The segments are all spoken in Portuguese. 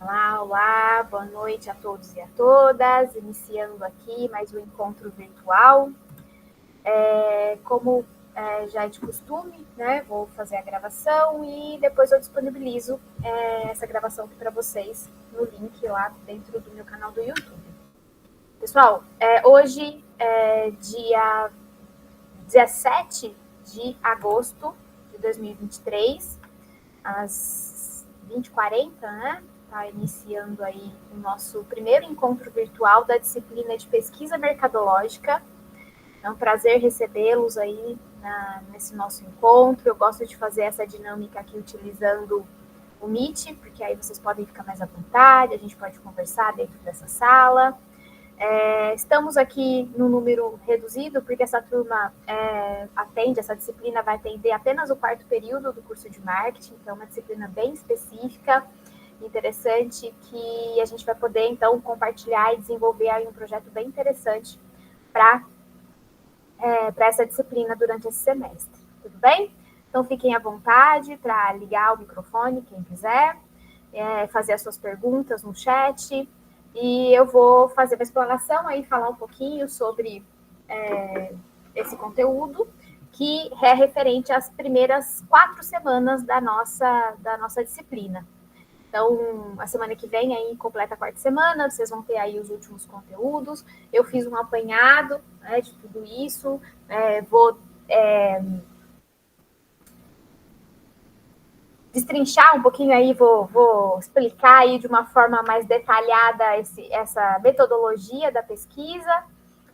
Olá, olá, boa noite a todos e a todas. Iniciando aqui mais um encontro virtual. Como já é de costume, né? Vou fazer a gravação e depois eu disponibilizo essa gravação aqui para vocês no link lá dentro do meu canal do YouTube. Pessoal, hoje é dia 17 de agosto de 2023, às 20h40, né? Está iniciando aí o nosso primeiro encontro virtual da disciplina de pesquisa mercadológica. É um prazer recebê-los aí nesse nosso encontro. Eu gosto de fazer essa dinâmica aqui utilizando o Meet, porque aí vocês podem ficar mais à vontade, a gente pode conversar dentro dessa sala. Estamos aqui no número reduzido, porque essa turma essa disciplina vai atender apenas o quarto período do curso de marketing, então é uma disciplina bem específica, interessante, que a gente vai poder, então, compartilhar e desenvolver aí um projeto bem interessante para essa disciplina durante esse semestre. Tudo bem? Então, fiquem à vontade para ligar o microfone, quem quiser, fazer as suas perguntas no chat. E eu vou fazer uma explanação aí, falar um pouquinho sobre esse conteúdo, que é referente às primeiras 4 semanas da nossa disciplina. Então, a semana que vem aí completa a quarta semana, vocês vão ter aí os últimos conteúdos. Eu fiz um apanhado, né, de tudo isso, vou destrinchar um pouquinho aí, vou explicar aí de uma forma mais detalhada essa metodologia da pesquisa.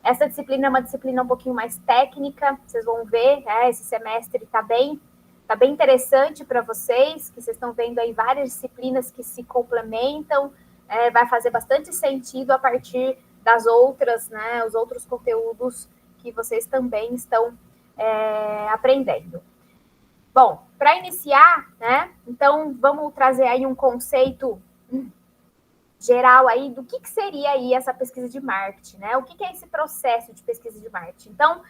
Essa disciplina é uma disciplina um pouquinho mais técnica, vocês vão ver, esse semestre está bem interessante para vocês, que vocês estão vendo aí várias disciplinas que se complementam, vai fazer bastante sentido a partir das outras, né, os outros conteúdos que vocês também estão aprendendo. Bom, para iniciar, né, então vamos trazer aí um conceito geral aí do que seria aí essa pesquisa de marketing, né? O que é esse processo de pesquisa de marketing? Então,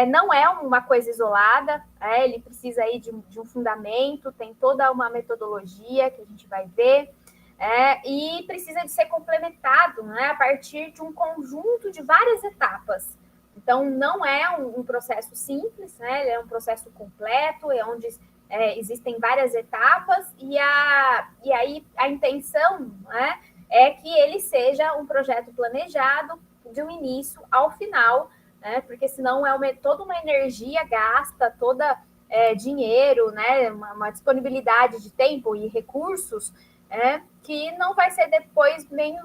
não é uma coisa isolada, ele precisa aí de um fundamento, tem toda uma metodologia que a gente vai ver, e precisa de ser complementado, né, a partir de um conjunto de várias etapas. Então, não é um processo simples, né? Ele é um processo completo, onde existem várias etapas, e aí a intenção, né, é que ele seja um projeto planejado de um início ao final, né? Porque senão toda uma energia gasta, toda dinheiro, né? Uma disponibilidade de tempo e recursos que não vai ser depois bem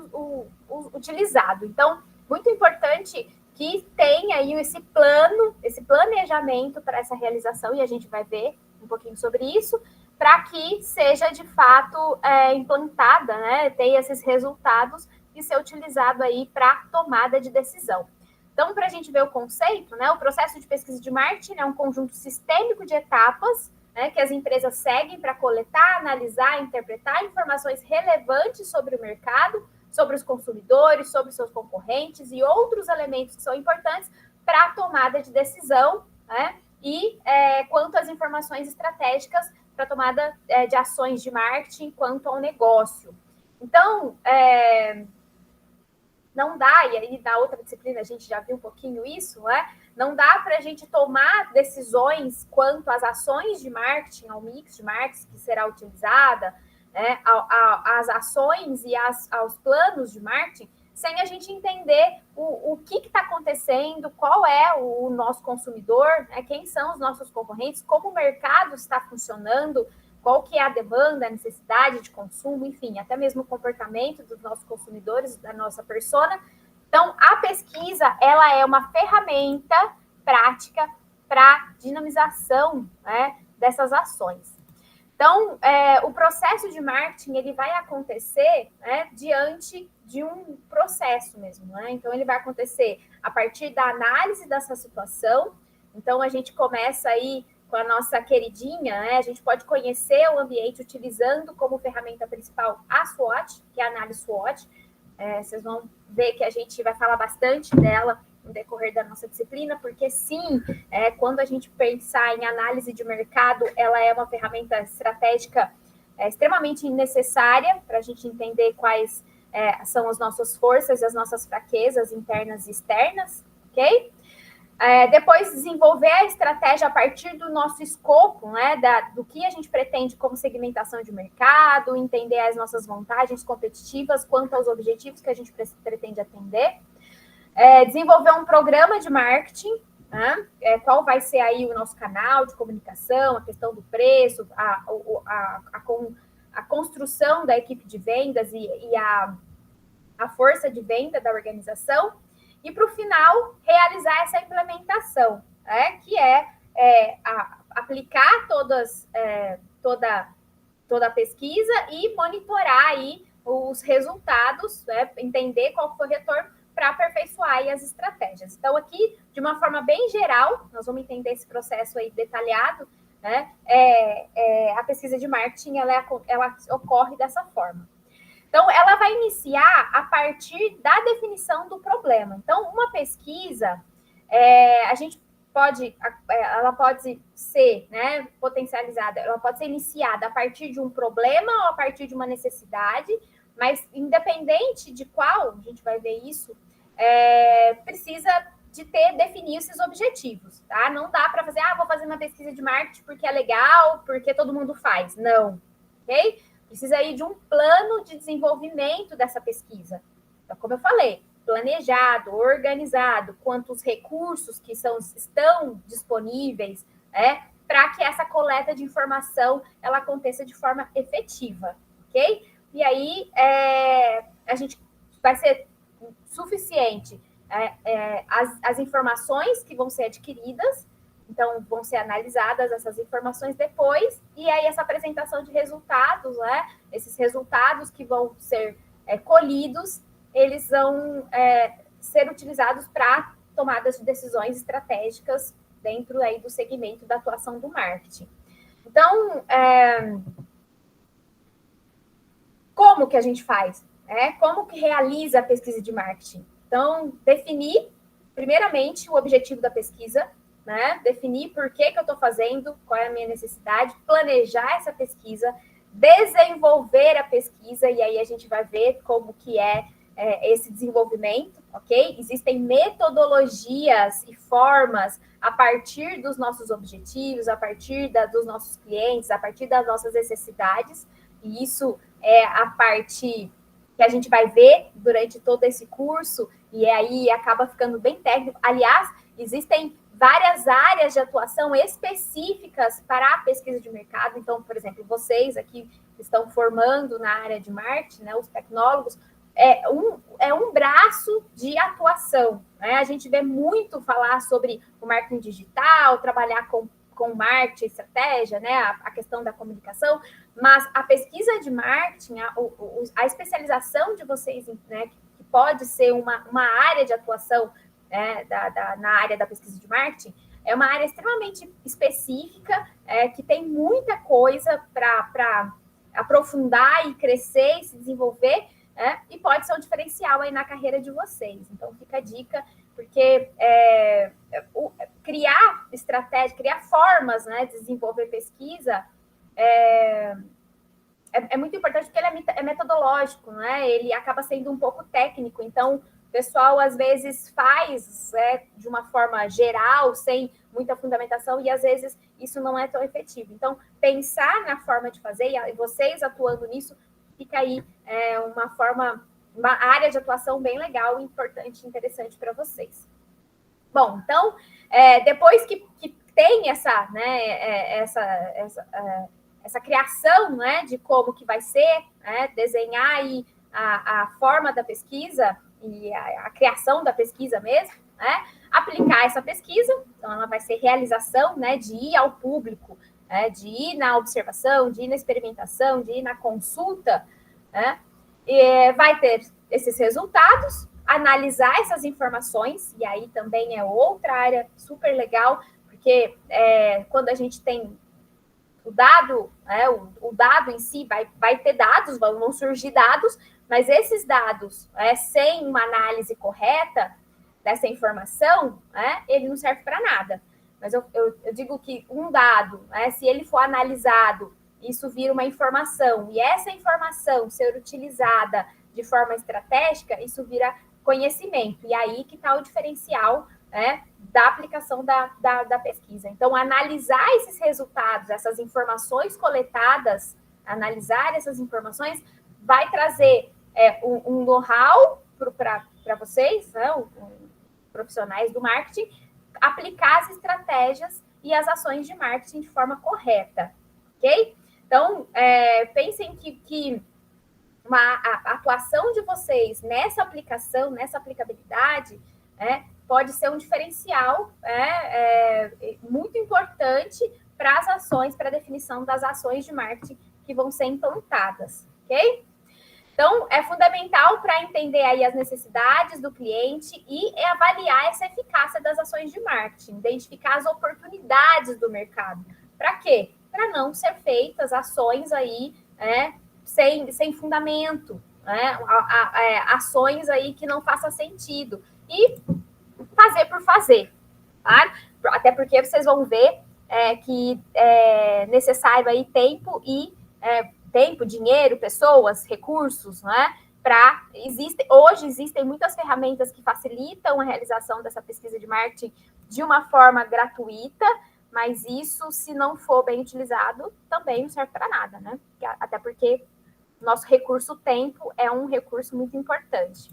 utilizado. Então, muito importante que tenha aí esse plano, esse planejamento para essa realização, e a gente vai ver um pouquinho sobre isso, para que seja de fato implantada, né, tenha esses resultados e ser utilizado aí para tomada de decisão. Então, para a gente ver o conceito, né, o processo de pesquisa de marketing é um conjunto sistêmico de etapas, né, que as empresas seguem para coletar, analisar, interpretar informações relevantes sobre o mercado, sobre os consumidores, sobre seus concorrentes e outros elementos que são importantes para a tomada de decisão, né? E quanto às informações estratégicas para a tomada de ações de marketing quanto ao negócio. Então, não dá, e aí na outra disciplina a gente já viu um pouquinho isso, né? Não dá para a gente tomar decisões quanto às ações de marketing, ao mix de marketing que será utilizada, né, às ações e aos planos de marketing, sem a gente entender o que está acontecendo, qual é o nosso consumidor, né, quem são os nossos concorrentes, como o mercado está funcionando, qual que é a demanda, a necessidade de consumo, enfim, até mesmo o comportamento dos nossos consumidores, da nossa persona. Então, a pesquisa, ela é uma ferramenta prática para dinamização, né, dessas ações. Então, o processo de marketing, ele vai acontecer, né, diante de um processo mesmo, né? Então, ele vai acontecer a partir da análise dessa situação. Então, a gente começa aí com a nossa queridinha, né? A gente pode conhecer o ambiente utilizando como ferramenta principal a SWOT, que é a análise SWOT. Vocês vão ver que a gente vai falar bastante dela no decorrer da nossa disciplina, porque sim, quando a gente pensar em análise de mercado, ela é uma ferramenta estratégica extremamente necessária para a gente entender quais são as nossas forças e as nossas fraquezas internas e externas, ok? Depois, desenvolver a estratégia a partir do nosso escopo, né, do que a gente pretende como segmentação de mercado, entender as nossas vantagens competitivas quanto aos objetivos que a gente pretende atender. Desenvolver um programa de marketing, né, qual vai ser aí o nosso canal de comunicação, a questão do preço, a construção da equipe de vendas e a força de venda da organização. E, para o final, realizar essa implementação, que aplicar toda a pesquisa e monitorar aí os resultados, entender qual foi o retorno para aperfeiçoar aí as estratégias. Então, aqui, de uma forma bem geral, nós vamos entender esse processo aí detalhado, né? A pesquisa de marketing, ela ocorre dessa forma. Então, ela vai iniciar a partir da definição do problema. Então, uma pesquisa, ela pode ser, né, potencializada, ela pode ser iniciada a partir de um problema ou a partir de uma necessidade, mas independente de qual, a gente vai ver isso, precisa de definir esses objetivos, tá? Não dá para fazer, vou fazer uma pesquisa de marketing porque é legal, porque todo mundo faz. Não, ok? Precisa ir de um plano de desenvolvimento dessa pesquisa. Então, como eu falei, planejado, organizado, quantos recursos que estão disponíveis, para que essa coleta de informação ela aconteça de forma efetiva, ok? E aí, a gente vai ser suficiente as informações que vão ser adquiridas. Então, vão ser analisadas essas informações depois, e aí essa apresentação de resultados, né? Esses resultados que vão ser colhidos, eles vão ser utilizados para tomadas de decisões estratégicas dentro aí do segmento da atuação do marketing. Então, como que a gente faz? Como que realiza a pesquisa de marketing? Então, definir, primeiramente, o objetivo da pesquisa, né? Definir por que eu estou fazendo, qual é a minha necessidade, planejar essa pesquisa, desenvolver a pesquisa, e aí a gente vai ver como que esse desenvolvimento, ok? Existem metodologias e formas a partir dos nossos objetivos, a partir dos nossos clientes, a partir das nossas necessidades, e isso é a parte que a gente vai ver durante todo esse curso, e aí acaba ficando bem técnico. Aliás, existem várias áreas de atuação específicas para a pesquisa de mercado. Então, por exemplo, vocês aqui que estão formando na área de marketing, né, os tecnólogos, é um braço de atuação, né? A gente vê muito falar sobre o marketing digital, trabalhar com marketing, estratégia, né, a questão da comunicação, mas a pesquisa de marketing, a especialização de vocês, né, que pode ser uma área de atuação, na área da pesquisa de marketing, é uma área extremamente específica, que tem muita coisa para aprofundar e crescer e se desenvolver, e pode ser um diferencial aí na carreira de vocês. Então, fica a dica, porque criar estratégia, criar formas, né, de desenvolver pesquisa é muito importante, porque ele é metodológico, né? Ele acaba sendo um pouco técnico, então o pessoal, às vezes, faz de uma forma geral, sem muita fundamentação, e, às vezes, isso não é tão efetivo. Então, pensar na forma de fazer, e vocês atuando nisso, fica aí uma área de atuação bem legal, importante, interessante para vocês. Bom, então, depois que tem essa criação, né, de como que vai ser, desenhar aí a forma da pesquisa, e a criação da pesquisa mesmo, né? Aplicar essa pesquisa, então ela vai ser realização, né, de ir ao público, de ir na observação, de ir na experimentação, de ir na consulta, né? E vai ter esses resultados, analisar essas informações, e aí também é outra área super legal, porque quando a gente tem o dado, o dado em si vai ter dados, vão surgir dados, mas esses dados, sem uma análise correta dessa informação, ele não serve para nada. Mas eu digo que um dado, se ele for analisado isso vira uma informação, e essa informação ser utilizada de forma estratégica, isso vira conhecimento, e aí que está o diferencial, né, da aplicação da pesquisa. Então, analisar esses resultados, essas informações coletadas, analisar essas informações, vai trazer um know-how para vocês, né, profissionais do marketing, aplicar as estratégias e as ações de marketing de forma correta, ok? Então, pensem que a atuação de vocês nessa aplicação, nessa aplicabilidade, pode ser um diferencial muito importante para as ações, para a definição das ações de marketing que vão ser implantadas, ok? Então, é fundamental para entender aí as necessidades do cliente e avaliar essa eficácia das ações de marketing, identificar as oportunidades do mercado. Para quê? Para não ser feitas ações aí sem fundamento, ações aí que não façam sentido. E fazer por fazer, tá? Até porque vocês vão ver que é necessário aí tempo, dinheiro, pessoas, recursos, né? Hoje existem muitas ferramentas que facilitam a realização dessa pesquisa de marketing de uma forma gratuita, mas isso, se não for bem utilizado, também não serve para nada, né? Até porque nosso recurso tempo é um recurso muito importante.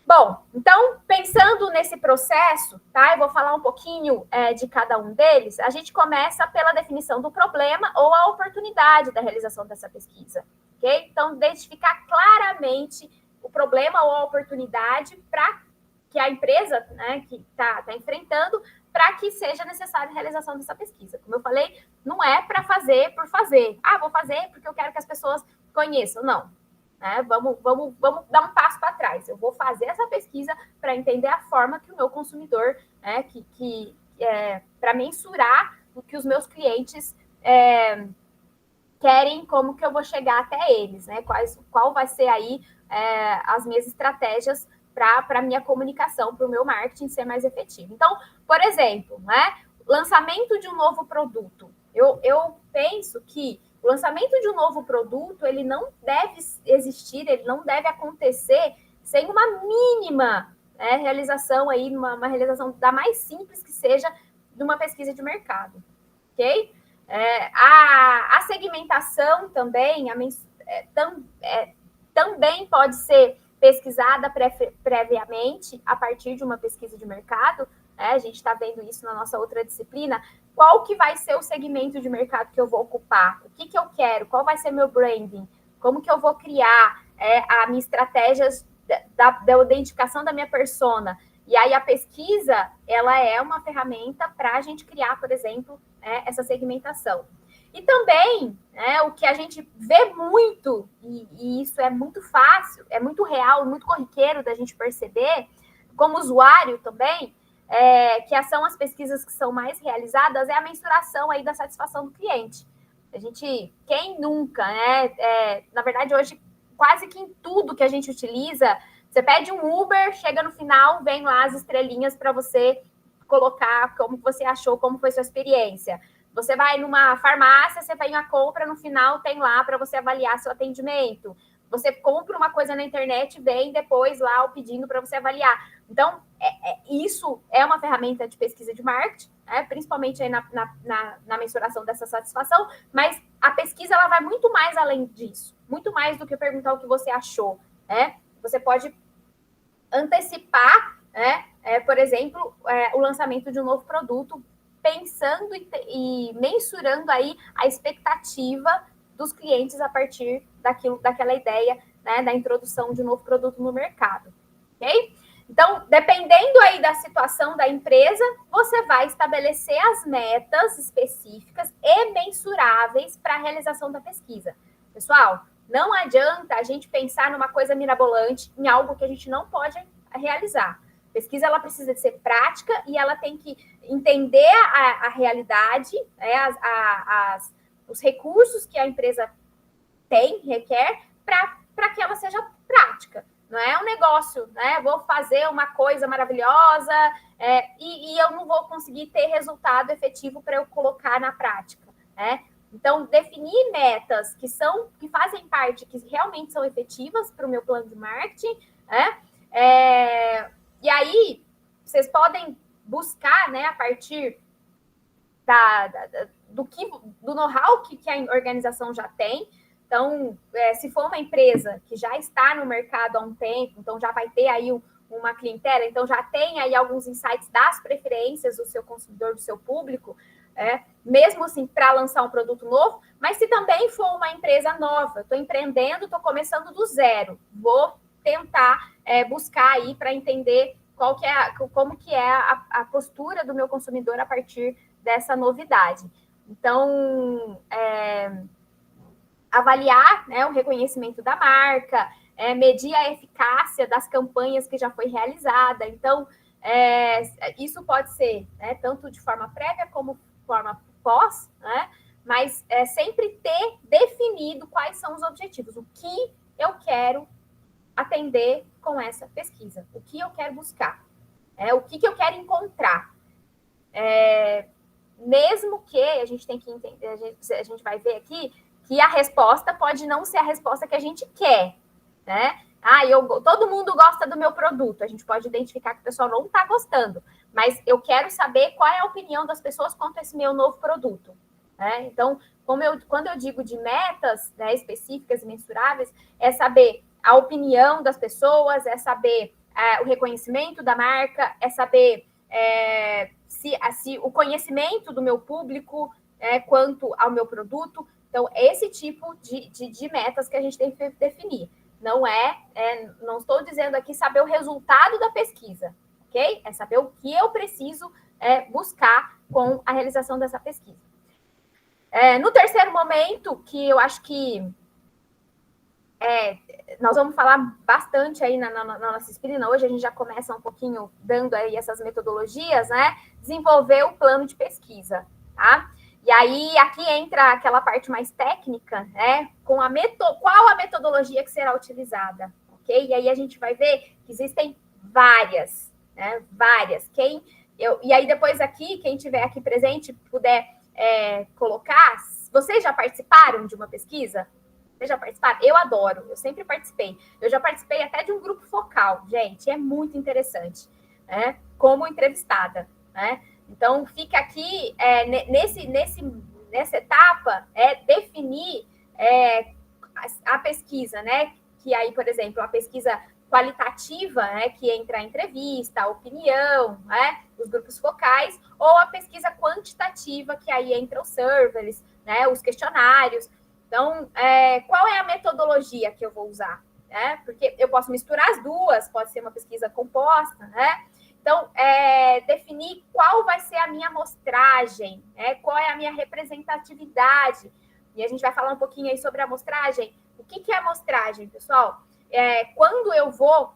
Bom, então, pensando nesse processo, tá? Eu vou falar um pouquinho de cada um deles. A gente começa pela definição do problema ou a oportunidade da realização dessa pesquisa, ok? Então, identificar claramente o problema ou a oportunidade para que a empresa, né, que está enfrentando, para que seja necessária a realização dessa pesquisa. Como eu falei, não é para fazer por fazer. Ah, vou fazer porque eu quero que as pessoas conheçam. Não. Vamos dar um passo para trás. Eu vou fazer essa pesquisa para entender a forma que o meu consumidor, para mensurar o que os meus clientes querem, como que eu vou chegar até eles, né? Qual vai ser aí as minhas estratégias para a minha comunicação, para o meu marketing ser mais efetivo. Então, por exemplo, lançamento de um novo produto. Eu penso que o lançamento de um novo produto, ele não deve existir, ele não deve acontecer sem uma mínima realização aí, uma realização da mais simples que seja de uma pesquisa de mercado, ok? A segmentação também, também pode ser pesquisada previamente a partir de uma pesquisa de mercado. A gente está vendo isso na nossa outra disciplina. Qual que vai ser o segmento de mercado que eu vou ocupar? O que eu quero? Qual vai ser meu branding? Como que eu vou criar a minha estratégia da identificação da minha persona? E aí a pesquisa, ela é uma ferramenta para a gente criar, por exemplo, essa segmentação. E também, o que a gente vê muito, e isso é muito fácil, é muito real, muito corriqueiro da gente perceber, como usuário também, que são as pesquisas que são mais realizadas, é a mensuração aí da satisfação do cliente. Quem nunca, na verdade, hoje, quase que em tudo que a gente utiliza, você pede um Uber, chega no final, vem lá as estrelinhas para você colocar como você achou, como foi sua experiência. Você vai numa farmácia, você faz uma compra, no final tem lá para você avaliar seu atendimento. Você compra uma coisa na internet, vem depois lá o pedindo para você avaliar. Então, isso é uma ferramenta de pesquisa de marketing, principalmente aí na mensuração dessa satisfação, mas a pesquisa ela vai muito mais além disso, muito mais do que perguntar o que você achou. Você pode antecipar, por exemplo, o lançamento de um novo produto, pensando e mensurando aí a expectativa dos clientes a partir daquela ideia, da introdução de um novo produto no mercado, ok? Então, dependendo aí da situação da empresa, você vai estabelecer as metas específicas e mensuráveis para a realização da pesquisa. Pessoal, não adianta a gente pensar numa coisa mirabolante, em algo que a gente não pode realizar. A pesquisa ela precisa de ser prática e ela tem que entender a realidade, os recursos que a empresa requer, para que ela seja prática. Não é um negócio, vou fazer uma coisa maravilhosa e eu não vou conseguir ter resultado efetivo para eu colocar na prática. Então, definir metas que fazem parte, que realmente são efetivas para o meu plano de marketing, né? E aí, vocês podem buscar, né, a partir do know-how que a organização já tem. Então, se for uma empresa que já está no mercado há um tempo, então já vai ter aí uma clientela, então já tem aí alguns insights das preferências do seu consumidor, do seu público, mesmo assim, para lançar um produto novo. Mas se também for uma empresa nova, estou empreendendo, estou começando do zero, vou tentar buscar aí para entender como que é a postura do meu consumidor a partir dessa novidade. Então, avaliar, né, o reconhecimento da marca, medir a eficácia das campanhas que já foi realizada. Então, isso pode ser, né, tanto de forma prévia como forma pós, né, mas sempre ter definido quais são os objetivos, o que eu quero atender com essa pesquisa, o que eu quero buscar, o que eu quero encontrar. Mesmo que a gente tem que entender, a gente vai ver aqui que a resposta pode não ser a resposta que a gente quer, né? Todo mundo gosta do meu produto. A gente pode identificar que o pessoal não está gostando, mas eu quero saber qual é a opinião das pessoas quanto a esse meu novo produto, né? Então, quando eu digo de metas, né, específicas e mensuráveis, é saber a opinião das pessoas, é saber o reconhecimento da marca, é saber se o conhecimento do meu público quanto ao meu produto. Então, esse tipo de metas que a gente tem que definir. Não estou dizendo aqui saber o resultado da pesquisa, ok? É saber o que eu preciso buscar com a realização dessa pesquisa. No terceiro momento, que eu acho que nós vamos falar bastante aí na nossa disciplina. Hoje a gente já começa um pouquinho dando aí essas metodologias, né? Desenvolver o plano de pesquisa, tá? E aí aqui entra aquela parte mais técnica, né? Qual a metodologia que será utilizada, ok? E aí a gente vai ver que existem várias, né? Várias. E aí depois aqui, quem tiver aqui presente, puder colocar, vocês já participaram de uma pesquisa? Vocês já participaram? Eu adoro, eu sempre participei. Eu já participei até de um grupo focal, gente, é muito interessante, né? Como entrevistada, né? Então, fica aqui, nessa etapa, definir a pesquisa, né? Que aí, por exemplo, a pesquisa qualitativa, né, que entra a entrevista, a opinião, né, os grupos focais, ou a pesquisa quantitativa, que aí entra os surveys, né, os questionários. Então, qual é a metodologia que eu vou usar? Porque eu posso misturar as duas, pode ser uma pesquisa composta, né? Então, definir qual vai ser a minha amostragem, qual é a minha representatividade. E a gente vai falar um pouquinho aí sobre a amostragem. O que é amostragem, pessoal? Quando eu vou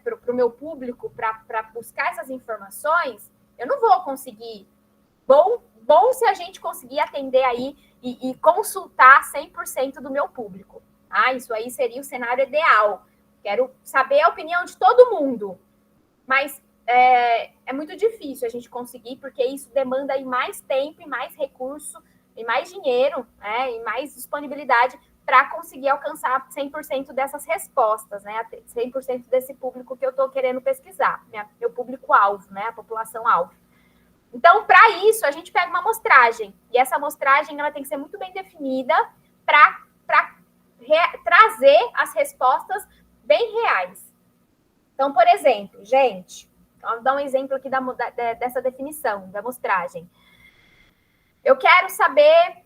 para o meu público para buscar essas informações, eu não vou conseguir. Bom se a gente conseguir atender aí e consultar 100% do meu público. Isso aí seria o cenário ideal. Quero saber a opinião de todo mundo. Mas é muito difícil a gente conseguir, porque isso demanda aí mais tempo, e mais recurso, e mais dinheiro, e mais disponibilidade para conseguir alcançar 100% dessas respostas, né? 100% desse público que eu estou querendo pesquisar, meu público-alvo, né? A população-alvo. Então, para isso, a gente pega uma amostragem. E essa amostragem ela tem que ser muito bem definida para trazer as respostas bem reais. Então, por exemplo, gente, vamos dar um exemplo aqui dessa definição, da amostragem. Eu quero saber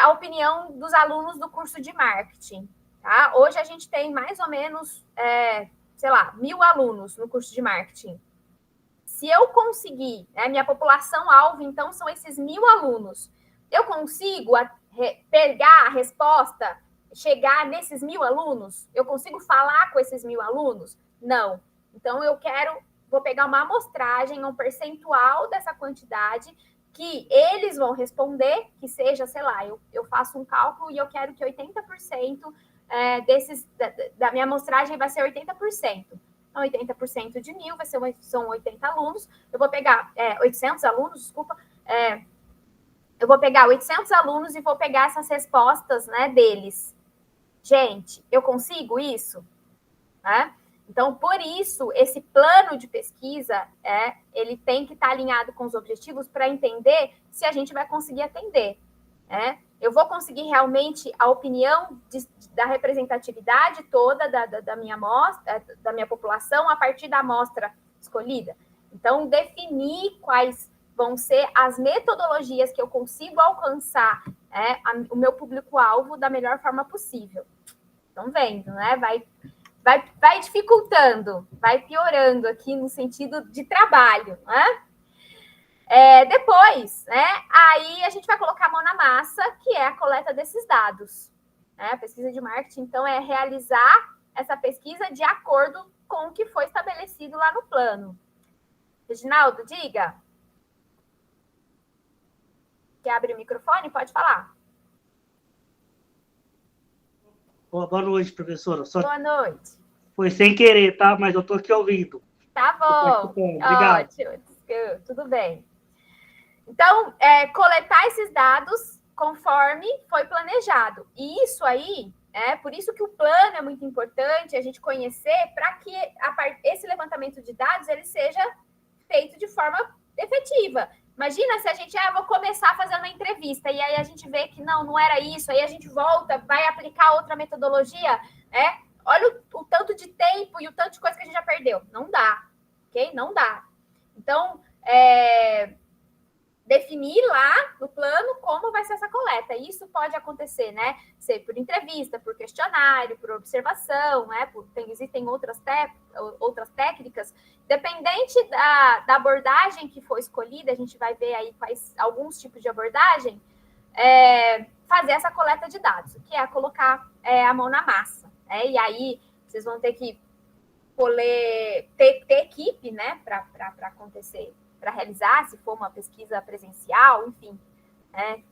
a opinião dos alunos do curso de marketing. Tá? Hoje a gente tem mais ou menos, 1.000 alunos no curso de marketing. Se eu conseguir, minha população-alvo, então, são esses 1.000 alunos, eu consigo pegar a resposta, chegar nesses 1.000 alunos? Eu consigo falar com esses 1.000 alunos? Não. Então, vou pegar uma amostragem, um percentual dessa quantidade que eles vão responder, que seja, eu faço um cálculo e eu quero que 80% da minha amostragem vai ser 80%. Então, 80% de 1.000 são 80 alunos. Eu vou pegar 800 alunos, desculpa. eu vou pegar 800 alunos e vou pegar essas respostas, né, deles. Gente, eu consigo isso? Né? Então, por isso, esse plano de pesquisa, ele tem que estar alinhado com os objetivos para entender se a gente vai conseguir atender. Né? Eu vou conseguir realmente a opinião da representatividade toda da minha amostra, da minha população, a partir da amostra escolhida. Então, definir quais vão ser as metodologias que eu consigo alcançar o meu público-alvo da melhor forma possível. Estão vendo, né? Vai dificultando, vai piorando aqui no sentido de trabalho, né? Depois, né? Aí a gente vai colocar a mão na massa, que é a coleta desses dados. Né? A pesquisa de marketing, então, é realizar essa pesquisa de acordo com o que foi estabelecido lá no plano. Reginaldo, diga. Quer abrir o microfone? Pode falar. Boa noite, professora. Boa noite. Foi sem querer, tá? Mas eu estou aqui ouvindo. Tá bom. Obrigado. Ótimo. Tudo bem. Então, coletar esses dados conforme foi planejado. E isso aí, por isso que o plano é muito importante a gente conhecer para que esse levantamento de dados ele seja feito de forma efetiva. Imagina se a gente, vou começar fazendo uma entrevista, e aí a gente vê que não era isso, aí a gente volta, vai aplicar outra metodologia, olha o tanto de tempo e o tanto de coisa que a gente já perdeu. Não dá, ok? Não dá. Então, definir lá no plano como vai ser essa coleta. Isso pode acontecer, né? Ser por entrevista, por questionário, por observação, né? Existem outras técnicas. Dependente da abordagem que for escolhida, a gente vai ver aí alguns tipos de abordagem, fazer essa coleta de dados, que é colocar a mão na massa. E aí, vocês vão ter que ter equipe, né, para acontecer, para realizar, se for uma pesquisa presencial, enfim,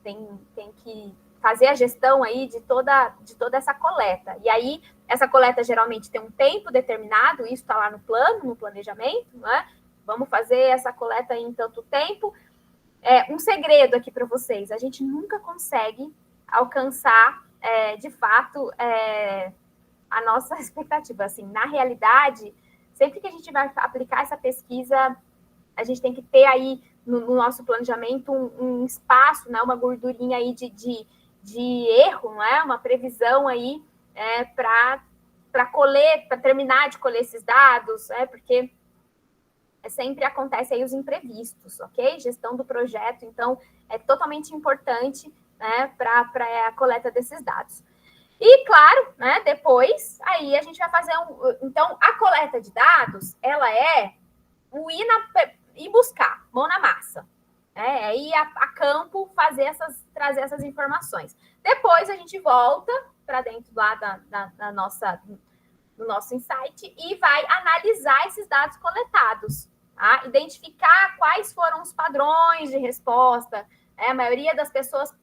tem que fazer a gestão aí de toda essa coleta. E aí, essa coleta geralmente tem um tempo determinado, isso está lá no plano, no planejamento, né? Vamos fazer essa coleta em tanto tempo. Um segredo aqui para vocês, a gente nunca consegue alcançar, de fato, a nossa expectativa. Assim, na realidade, sempre que a gente vai aplicar essa pesquisa, a gente tem que ter aí no nosso planejamento um espaço, né, uma gordurinha aí de erro, né, uma previsão aí para terminar de colher esses dados, porque sempre acontece aí os imprevistos, ok? Gestão do projeto, então, é totalmente importante, né, para a coleta desses dados. E, claro, né, depois, aí a gente vai fazer Então, a coleta de dados, ela é o ir buscar, mão na massa. Ir a campo, trazer essas informações. Depois, a gente volta para dentro lá do nosso insight e vai analisar esses dados coletados. Tá? Identificar quais foram os padrões de resposta. A maioria das pessoas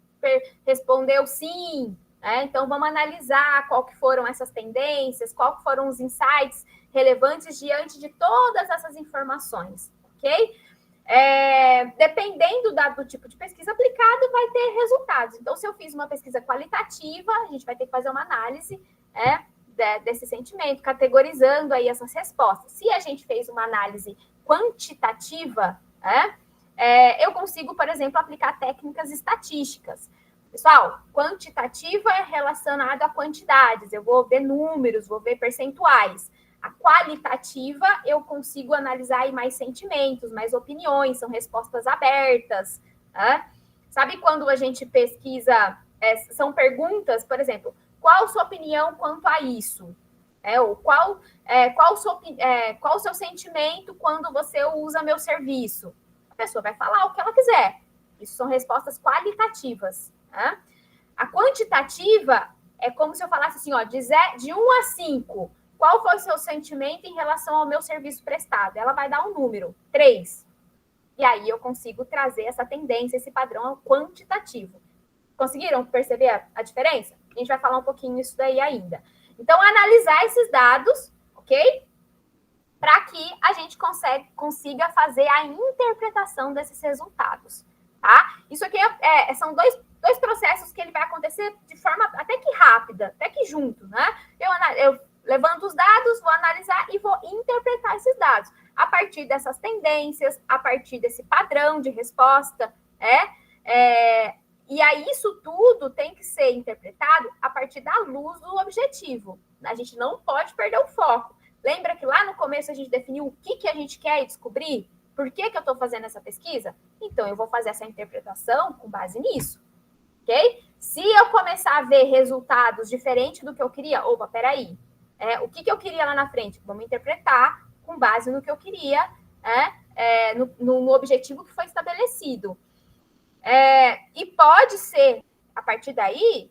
respondeu sim. Então, vamos analisar qual que foram essas tendências, qual que foram os insights relevantes diante de todas essas informações, ok? Dependendo do tipo de pesquisa aplicado, vai ter resultados. Então, se eu fiz uma pesquisa qualitativa, a gente vai ter que fazer uma análise desse sentimento, categorizando aí essas respostas. Se a gente fez uma análise quantitativa, eu consigo, por exemplo, aplicar técnicas estatísticas. Pessoal, quantitativa é relacionado a quantidades, eu vou ver números, vou ver percentuais. A qualitativa, eu consigo analisar aí mais sentimentos, mais opiniões, são respostas abertas. Sabe quando a gente pesquisa, são perguntas, por exemplo, qual a sua opinião quanto a isso? Ou qual o seu sentimento quando você usa meu serviço? A pessoa vai falar o que ela quiser. Isso são respostas qualitativas. A quantitativa é como se eu falasse assim, de 1 a 5, qual foi o seu sentimento em relação ao meu serviço prestado? Ela vai dar um número, 3. E aí eu consigo trazer essa tendência, esse padrão quantitativo. Conseguiram perceber a diferença? A gente vai falar um pouquinho isso daí ainda. Então, analisar esses dados, ok? Para que a gente consiga fazer a interpretação desses resultados. tá? Isso aqui são dois processos que ele vai acontecer de forma até que rápida, até que junto, né? Eu levanto os dados, vou analisar e vou interpretar esses dados a partir dessas tendências, a partir desse padrão de resposta, e aí isso tudo tem que ser interpretado a partir da luz do objetivo. A gente não pode perder o foco. Lembra que lá no começo a gente definiu o que a gente quer descobrir? Por que eu estou fazendo essa pesquisa? Então, eu vou fazer essa interpretação com base nisso, ok? Se eu começar a ver resultados diferentes do que eu queria, opa, peraí, o que eu queria lá na frente? Vamos interpretar com base no que eu queria, no objetivo que foi estabelecido. E pode ser, a partir daí,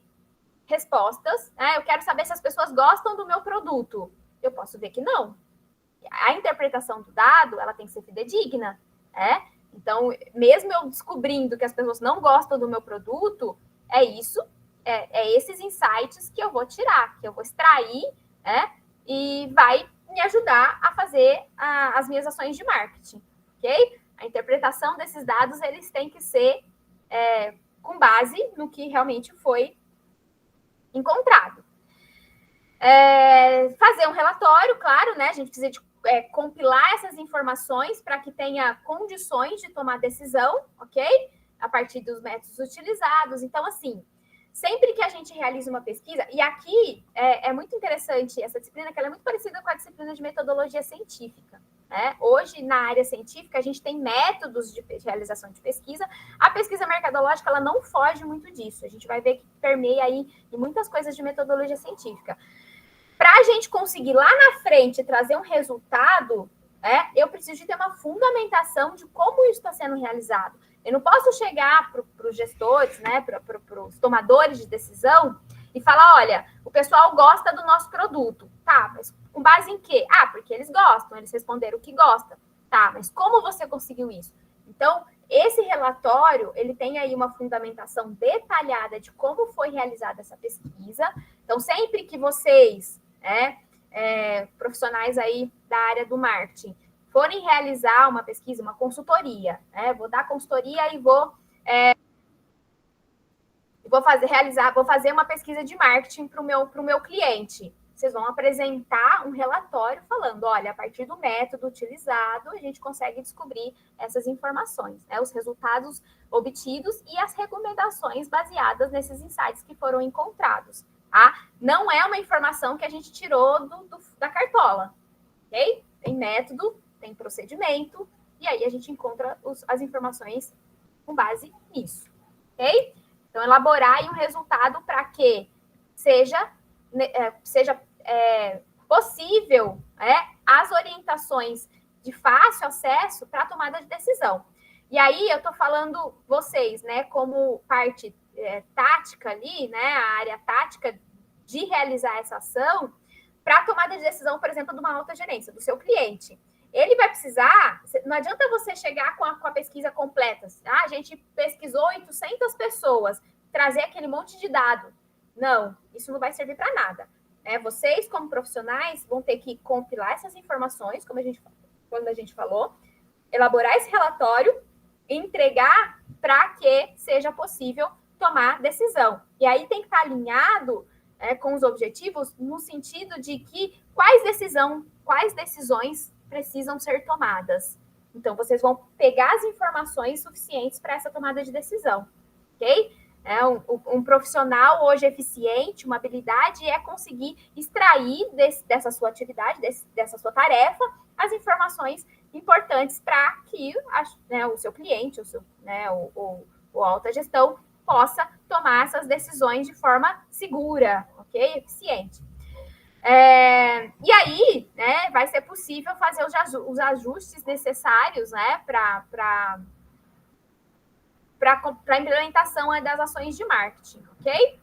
respostas, eu quero saber se as pessoas gostam do meu produto. Eu posso ver que não. A interpretação do dado, ela tem que ser fidedigna, Então, mesmo eu descobrindo que as pessoas não gostam do meu produto, esses insights que eu vou tirar, que eu vou extrair, e vai me ajudar a fazer as minhas ações de marketing, ok? A interpretação desses dados, eles têm que ser com base no que realmente foi encontrado. Fazer um relatório, claro, né? A gente precisa de compilar essas informações para que tenha condições de tomar decisão, ok? A partir dos métodos utilizados. Então, assim, sempre que a gente realiza uma pesquisa, e aqui é muito interessante essa disciplina, que ela é muito parecida com a disciplina de metodologia científica. Hoje, na área científica, a gente tem métodos de realização de pesquisa. A pesquisa mercadológica, ela não foge muito disso. A gente vai ver que permeia aí em muitas coisas de metodologia científica. Para a gente conseguir lá na frente trazer um resultado, eu preciso de ter uma fundamentação de como isso está sendo realizado. Eu não posso chegar para os gestores, né, para os tomadores de decisão e falar, olha, o pessoal gosta do nosso produto. Tá, mas com base em quê? Porque eles gostam, eles responderam que gostam. Tá, mas como você conseguiu isso? Então, esse relatório, ele tem aí uma fundamentação detalhada de como foi realizada essa pesquisa. Então, sempre que vocês, profissionais aí da área do marketing, forem realizar uma pesquisa, uma consultoria, vou dar consultoria e vou fazer uma pesquisa de marketing para o meu cliente. Vocês vão apresentar um relatório falando, olha, a partir do método utilizado, a gente consegue descobrir essas informações, os resultados obtidos e as recomendações baseadas nesses insights que foram encontrados. Tá? Não é uma informação que a gente tirou da cartola, ok? Tem método, tem procedimento, e aí a gente encontra as informações com base nisso, ok? Então, elaborar aí um resultado para que seja possível as orientações de fácil acesso para a tomada de decisão. E aí, eu estou falando vocês, né, como parte tática ali, né, a área tática de realizar essa ação para a tomada de decisão, por exemplo, de uma alta gerência, do seu cliente. Ele vai precisar, não adianta você chegar com a pesquisa completa. A gente pesquisou 800 pessoas, trazer aquele monte de dado. Não, isso não vai servir para nada. Vocês, como profissionais, vão ter que compilar essas informações, quando a gente falou, elaborar esse relatório, entregar para que seja possível tomar decisão. E aí tem que estar alinhado com os objetivos no sentido de que quais decisões precisam ser tomadas. Então, vocês vão pegar as informações suficientes para essa tomada de decisão, ok? Um profissional hoje eficiente, uma habilidade é conseguir extrair dessa sua atividade, dessa sua tarefa, as informações importantes para que o seu cliente, o alta gestão, possa tomar essas decisões de forma segura, ok? Eficiente. E aí, vai ser possível fazer os ajustes necessários, para a implementação das ações de marketing, ok?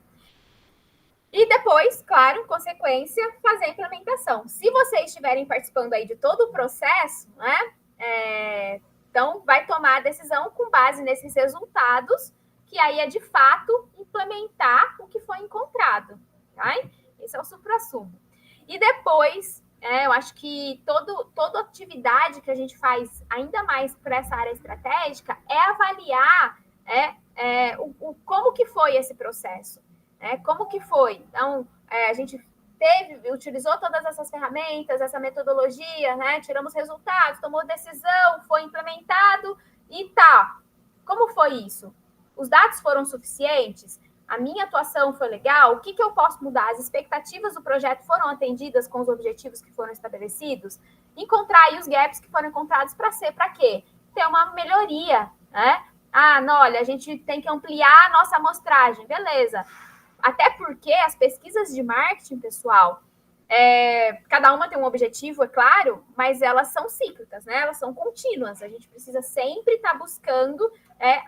E depois, claro, em consequência, fazer a implementação. Se vocês estiverem participando aí de todo o processo, então vai tomar a decisão com base nesses resultados, que aí é de fato implementar o que foi encontrado, tá? Esse é o suprassumo. E depois, eu acho que toda atividade que a gente faz, ainda mais para essa área estratégica, é avaliar como que foi esse processo, né? Como que foi? Então, a gente utilizou todas essas ferramentas, essa metodologia, né? Tiramos resultados, tomou decisão, foi implementado e tá. Como foi isso? Os dados foram suficientes? A minha atuação foi legal? O que eu posso mudar? As expectativas do projeto foram atendidas com os objetivos que foram estabelecidos? Encontrar aí os gaps que foram encontrados para quê? Ter uma melhoria, né? Não, olha, a gente tem que ampliar a nossa amostragem, beleza. Até porque as pesquisas de marketing, pessoal, cada uma tem um objetivo, é claro, mas elas são cíclicas, né? Elas são contínuas. A gente precisa sempre estar buscando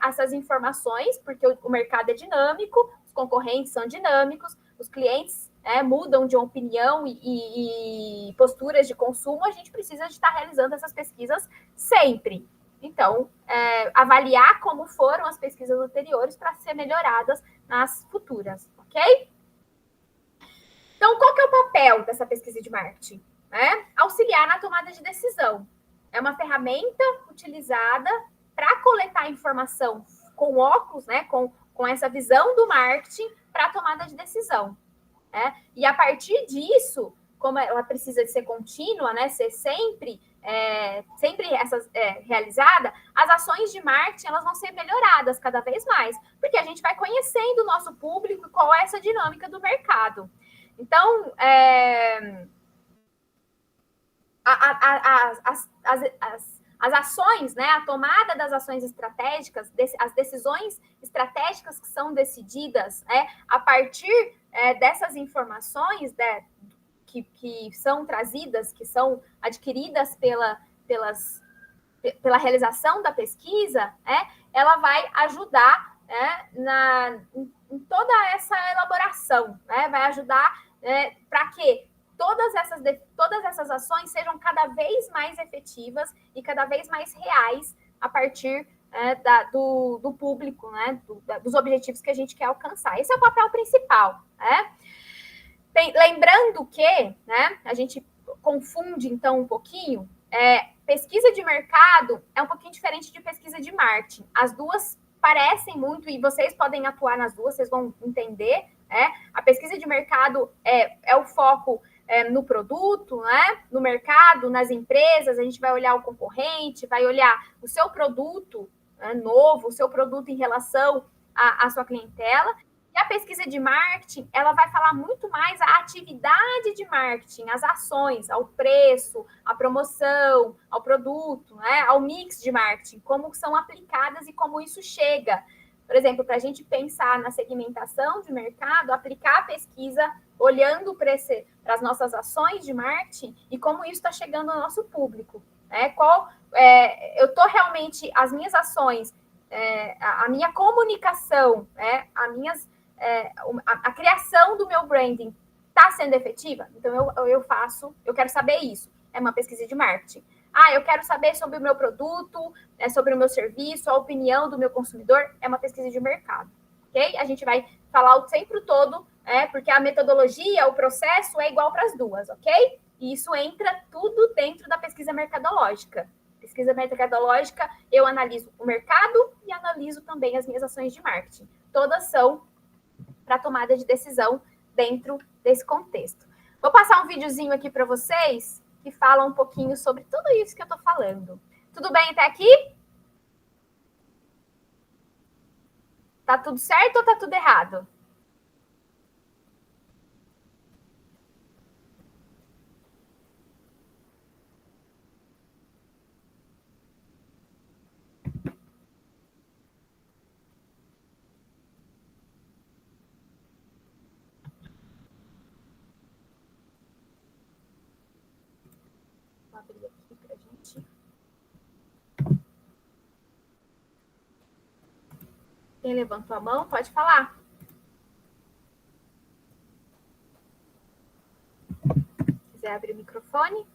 essas informações, porque o mercado é dinâmico, os concorrentes são dinâmicos, os clientes mudam de opinião e posturas de consumo. A gente precisa de estar realizando essas pesquisas sempre. Então, avaliar como foram as pesquisas anteriores para ser melhoradas nas futuras, ok? Então, qual que é o papel dessa pesquisa de marketing? Auxiliar na tomada de decisão. É uma ferramenta utilizada para coletar informação com óculos, né, com essa visão do marketing para a tomada de decisão. E a partir disso, como ela precisa de ser contínua, né, ser sempre realizada, as ações de marketing elas vão ser melhoradas cada vez mais, porque a gente vai conhecendo o nosso público e qual é essa dinâmica do mercado. Então, as ações, né, a tomada das ações estratégicas, as decisões estratégicas que são decididas a partir dessas informações que são trazidas, que são adquiridas pela realização da pesquisa, ela vai ajudar em toda essa elaboração, vai ajudar para que todas essas ações sejam cada vez mais efetivas e cada vez mais reais a partir do público, né, dos objetivos que a gente quer alcançar. Esse é o papel principal. Lembrando que a gente confunde, então, um pouquinho, pesquisa de mercado é um pouquinho diferente de pesquisa de marketing. As duas parecem muito, e vocês podem atuar nas duas, vocês vão entender. A pesquisa de mercado é o foco no produto, né? No mercado, nas empresas, a gente vai olhar o concorrente, vai olhar o seu produto novo, o seu produto em relação à sua clientela. E a pesquisa de marketing, ela vai falar muito mais a atividade de marketing, as ações, ao preço, à promoção, ao produto, né? Ao mix de marketing, como são aplicadas e como isso chega. Por exemplo, para a gente pensar na segmentação de mercado, aplicar a pesquisa olhando para as nossas ações de marketing e como isso está chegando ao nosso público. Eu estou realmente, as minhas ações, a minha comunicação, a criação do meu branding está sendo efetiva? Então, eu quero saber isso. É uma pesquisa de marketing. Eu quero saber sobre o meu produto, sobre o meu serviço, a opinião do meu consumidor. É uma pesquisa de mercado, ok? A gente vai falar sempre o todo, porque a metodologia, o processo é igual para as duas, ok? E isso entra tudo dentro da pesquisa mercadológica. Pesquisa mercadológica, eu analiso o mercado e analiso também as minhas ações de marketing. Todas são para tomada de decisão dentro desse contexto. Vou passar um videozinho aqui para vocês que fala um pouquinho sobre tudo isso que eu estou falando. Tudo bem até aqui? Tá tudo certo ou tá tudo errado? Vou abrir aqui para a gente. Quem levantou a mão, pode falar. Se quiser abrir o microfone.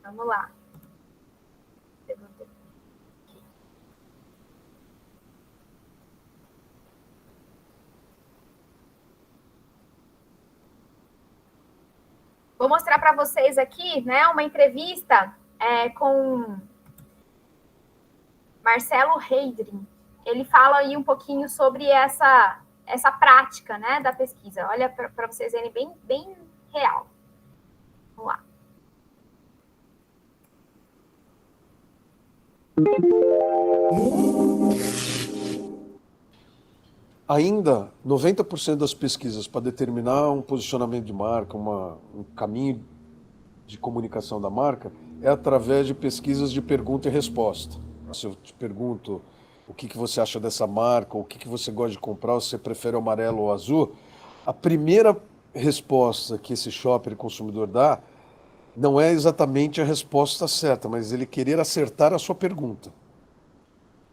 Vamos lá. Vou mostrar para vocês aqui, né, uma entrevista com Marcelo Heidrin. Ele fala aí um pouquinho sobre essa prática, né, da pesquisa. Olha, para vocês verem bem real. Vamos lá. Ainda, 90% das pesquisas para determinar um posicionamento de marca, um caminho de comunicação da marca, é através de pesquisas de pergunta e resposta. Se eu te pergunto o que você acha dessa marca, o que você gosta de comprar, se você prefere amarelo ou azul, a primeira resposta que esse shopper consumidor dá não é exatamente a resposta certa, mas ele querer acertar a sua pergunta.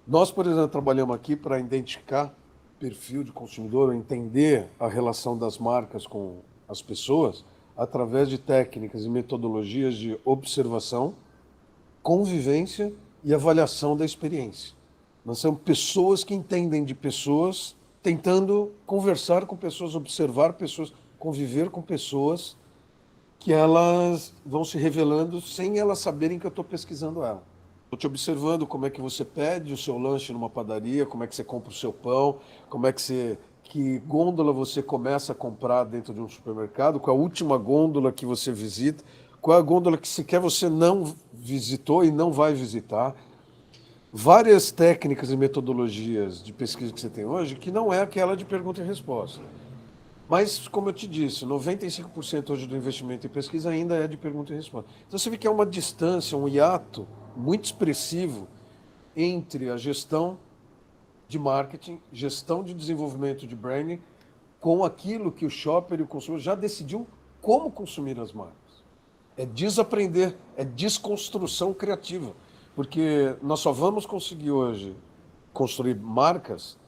Nós, por exemplo, trabalhamos aqui para identificar perfil de consumidor, entender a relação das marcas com as pessoas através de técnicas e metodologias de observação, convivência e avaliação da experiência. Nós somos pessoas que entendem de pessoas, tentando conversar com pessoas, observar pessoas, conviver com pessoas que elas vão se revelando sem elas saberem que eu estou pesquisando ela. Estou te observando como é que você pede o seu lanche numa padaria, como é que você compra o seu pão, que gôndola você começa a comprar dentro de um supermercado, qual a última gôndola que você visita, qual a gôndola que sequer você não visitou e não vai visitar. Várias técnicas e metodologias de pesquisa que você tem hoje que não é aquela de pergunta e resposta. Mas, como eu te disse, 95% hoje do investimento em pesquisa ainda é de pergunta e resposta. Então você vê que é uma distância, um hiato muito expressivo entre a gestão de marketing, gestão de desenvolvimento de branding, com aquilo que o shopper e o consumidor já decidiu como consumir as marcas. É desaprender, é desconstrução criativa. Porque nós só vamos conseguir hoje construir marcas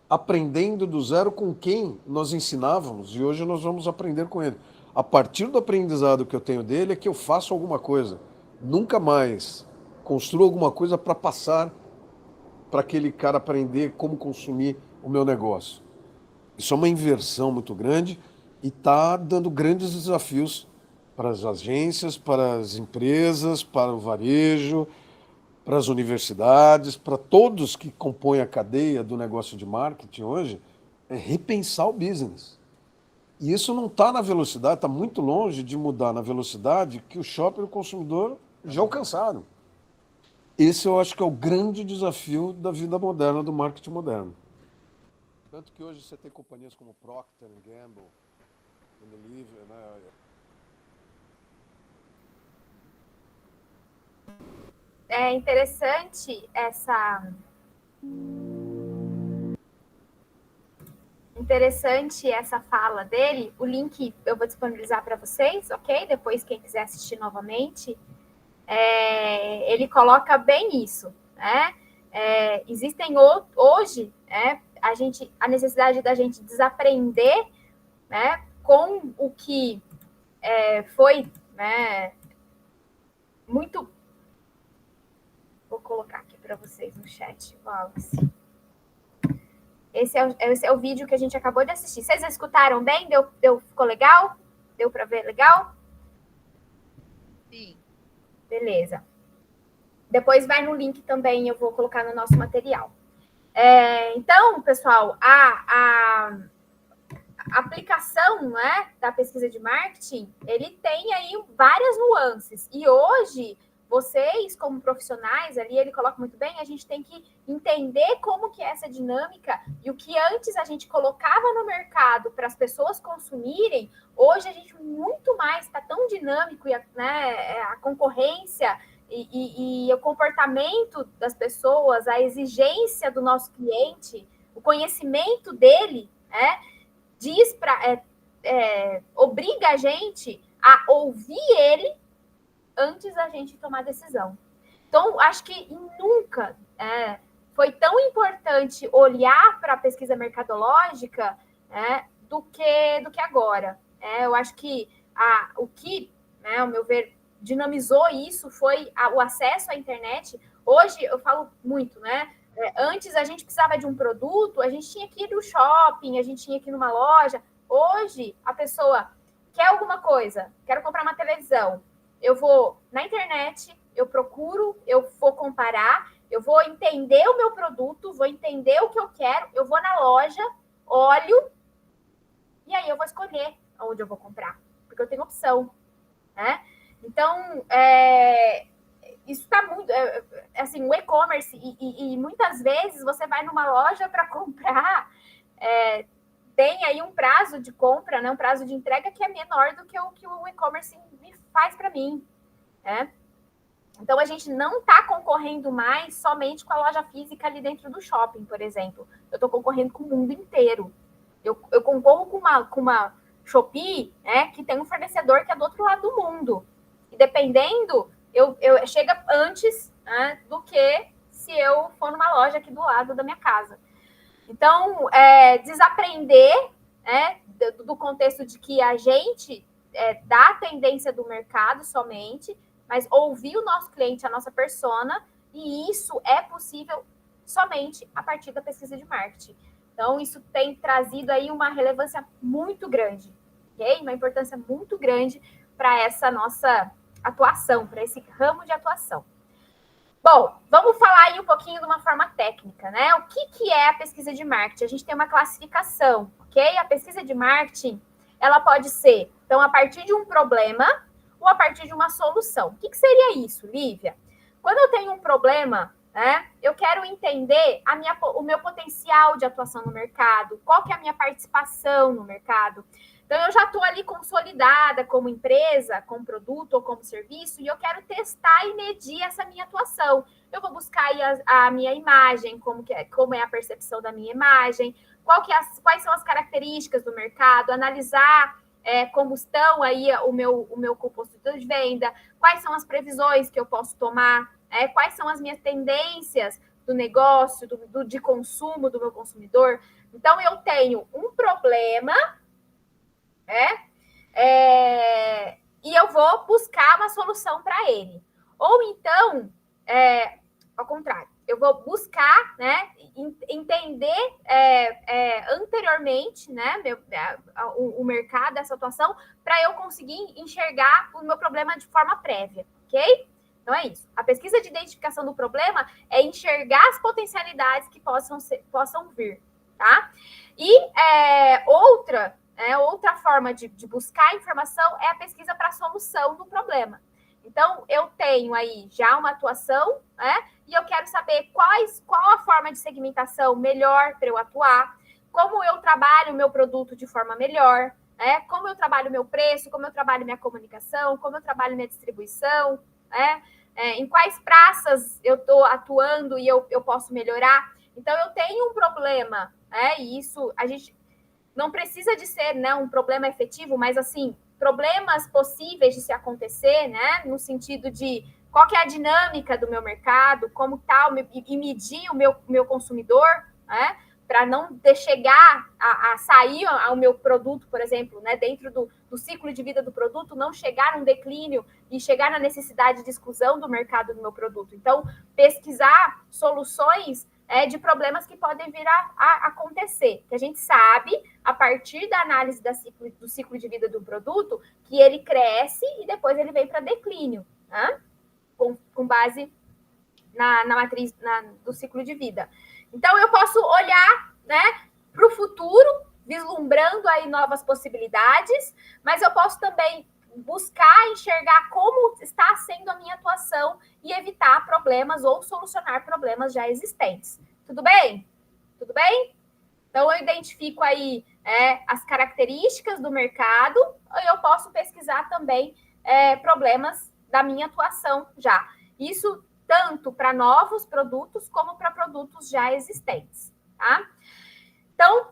aprendendo do zero com quem nós ensinávamos, e hoje nós vamos aprender com ele. A partir do aprendizado que eu tenho dele é que eu faço alguma coisa. Nunca mais construo alguma coisa para passar para aquele cara aprender como consumir o meu negócio. Isso é uma inversão muito grande e está dando grandes desafios para as agências, para as empresas, para o varejo, para as universidades, para todos que compõem a cadeia do negócio de marketing hoje, é repensar o business. E isso não está na velocidade, está muito longe de mudar na velocidade que o shopper e o consumidor já alcançaram. Esse eu acho que é o grande desafio da vida moderna, do marketing moderno. Tanto que hoje você tem companhias como Procter & Gamble, Unilever, né? É interessante essa fala dele. O link eu vou disponibilizar para vocês, ok? Depois, quem quiser assistir novamente, ele coloca bem isso, né? Existem hoje, a necessidade da gente desaprender, né, com o que foi, né, muito. Vou colocar aqui para vocês no chat, Wallace. Esse é o vídeo que a gente acabou de assistir. Vocês escutaram bem? Ficou legal? Deu para ver legal? Sim. Beleza. Depois vai no link também, eu vou colocar no nosso material. Então, pessoal, a aplicação, né, da pesquisa de marketing, ele tem aí várias nuances. E hoje, vocês, como profissionais, ali ele coloca muito bem, a gente tem que entender como que é essa dinâmica e o que antes a gente colocava no mercado para as pessoas consumirem, hoje a gente muito mais está tão dinâmico e a concorrência e o comportamento das pessoas, a exigência do nosso cliente, o conhecimento dele, obriga a gente a ouvir ele antes da gente tomar decisão. Então, acho que nunca foi tão importante olhar para a pesquisa mercadológica do que agora. Eu acho que o que, ao meu ver, dinamizou isso foi o acesso à internet. Hoje, eu falo muito, né? Antes, a gente precisava de um produto, a gente tinha que ir no shopping, a gente tinha que ir numa loja. Hoje, a pessoa Quer alguma coisa? Quero comprar uma televisão. Eu vou na internet, eu procuro, eu vou comparar, eu vou entender o meu produto, vou entender o que eu quero, eu vou na loja, olho, e aí eu vou escolher onde eu vou comprar, porque eu tenho opção, né? Então, isso está muito... assim, o e-commerce, e muitas vezes você vai numa loja para comprar... tem aí um prazo de compra, né, um prazo de entrega que é menor do que o e-commerce me faz para mim, né? Então, a gente não está concorrendo mais somente com a loja física ali dentro do shopping, por exemplo. Eu estou concorrendo com o mundo inteiro. Eu concorro com uma Shopee, né, que tem um fornecedor que é do outro lado do mundo. E dependendo, chega antes, né, do que se eu for numa loja aqui do lado da minha casa. Então, desaprender, né, do contexto de que a gente dá a tendência do mercado somente, mas ouvir o nosso cliente, a nossa persona, e isso é possível somente a partir da pesquisa de marketing. Então, isso tem trazido aí uma relevância muito grande, ok? Uma importância muito grande para essa nossa atuação, para esse ramo de atuação. Bom, vamos falar aí um pouquinho de uma forma técnica, né? O que é a pesquisa de marketing? A gente tem uma classificação, ok? A pesquisa de marketing, ela pode ser, então, a partir de um problema ou a partir de uma solução. O que seria isso, Lívia? Quando eu tenho um problema, né, eu quero entender o meu potencial de atuação no mercado, qual que é a minha participação no mercado. Então, eu já estou ali consolidada como empresa, como produto ou como serviço, e eu quero testar e medir essa minha atuação. Eu vou buscar aí a minha imagem, como é a percepção da minha imagem, quais são as características do mercado, analisar como estão aí o meu compositor de venda, quais são as previsões que eu posso tomar, quais são as minhas tendências do negócio, de consumo do meu consumidor. Então, eu tenho um problema, e eu vou buscar uma solução para ele. Ou então, ao contrário, eu vou buscar, né, entender anteriormente, né, o mercado, essa atuação, para eu conseguir enxergar o meu problema de forma prévia, ok? Então é isso. A pesquisa de identificação do problema é enxergar as potencialidades que possam vir, tá? E outra forma de buscar informação é a pesquisa para a solução do problema. Então, eu tenho aí já uma atuação, né? E eu quero saber qual a forma de segmentação melhor para eu atuar, como eu trabalho o meu produto de forma melhor, né? Como eu trabalho o meu preço, como eu trabalho minha comunicação, como eu trabalho minha distribuição, né? Em quais praças eu estou atuando e eu posso melhorar. Então, eu tenho um problema, e isso a gente não precisa de ser, né, um problema efetivo, mas assim, problemas possíveis de se acontecer, né, no sentido de qual que é a dinâmica do meu mercado, como tal, e medir o meu consumidor, né, para não chegar a sair ao meu produto, por exemplo, né, dentro do ciclo de vida do produto, não chegar a um declínio e chegar na necessidade de exclusão do mercado do meu produto. Então, pesquisar soluções de problemas que podem vir a acontecer, que a gente sabe, a partir da análise do ciclo de vida do produto, que ele cresce e depois ele vem para declínio, né? Com base na matriz do ciclo de vida. Então, eu posso olhar, né, para o futuro, vislumbrando aí novas possibilidades, mas eu posso também buscar enxergar como está sendo a minha atuação e evitar problemas ou solucionar problemas já existentes. Tudo bem? Tudo bem? Então, eu identifico aí as características do mercado e eu posso pesquisar também problemas da minha atuação já. Isso tanto para novos produtos como para produtos já existentes, tá? Então,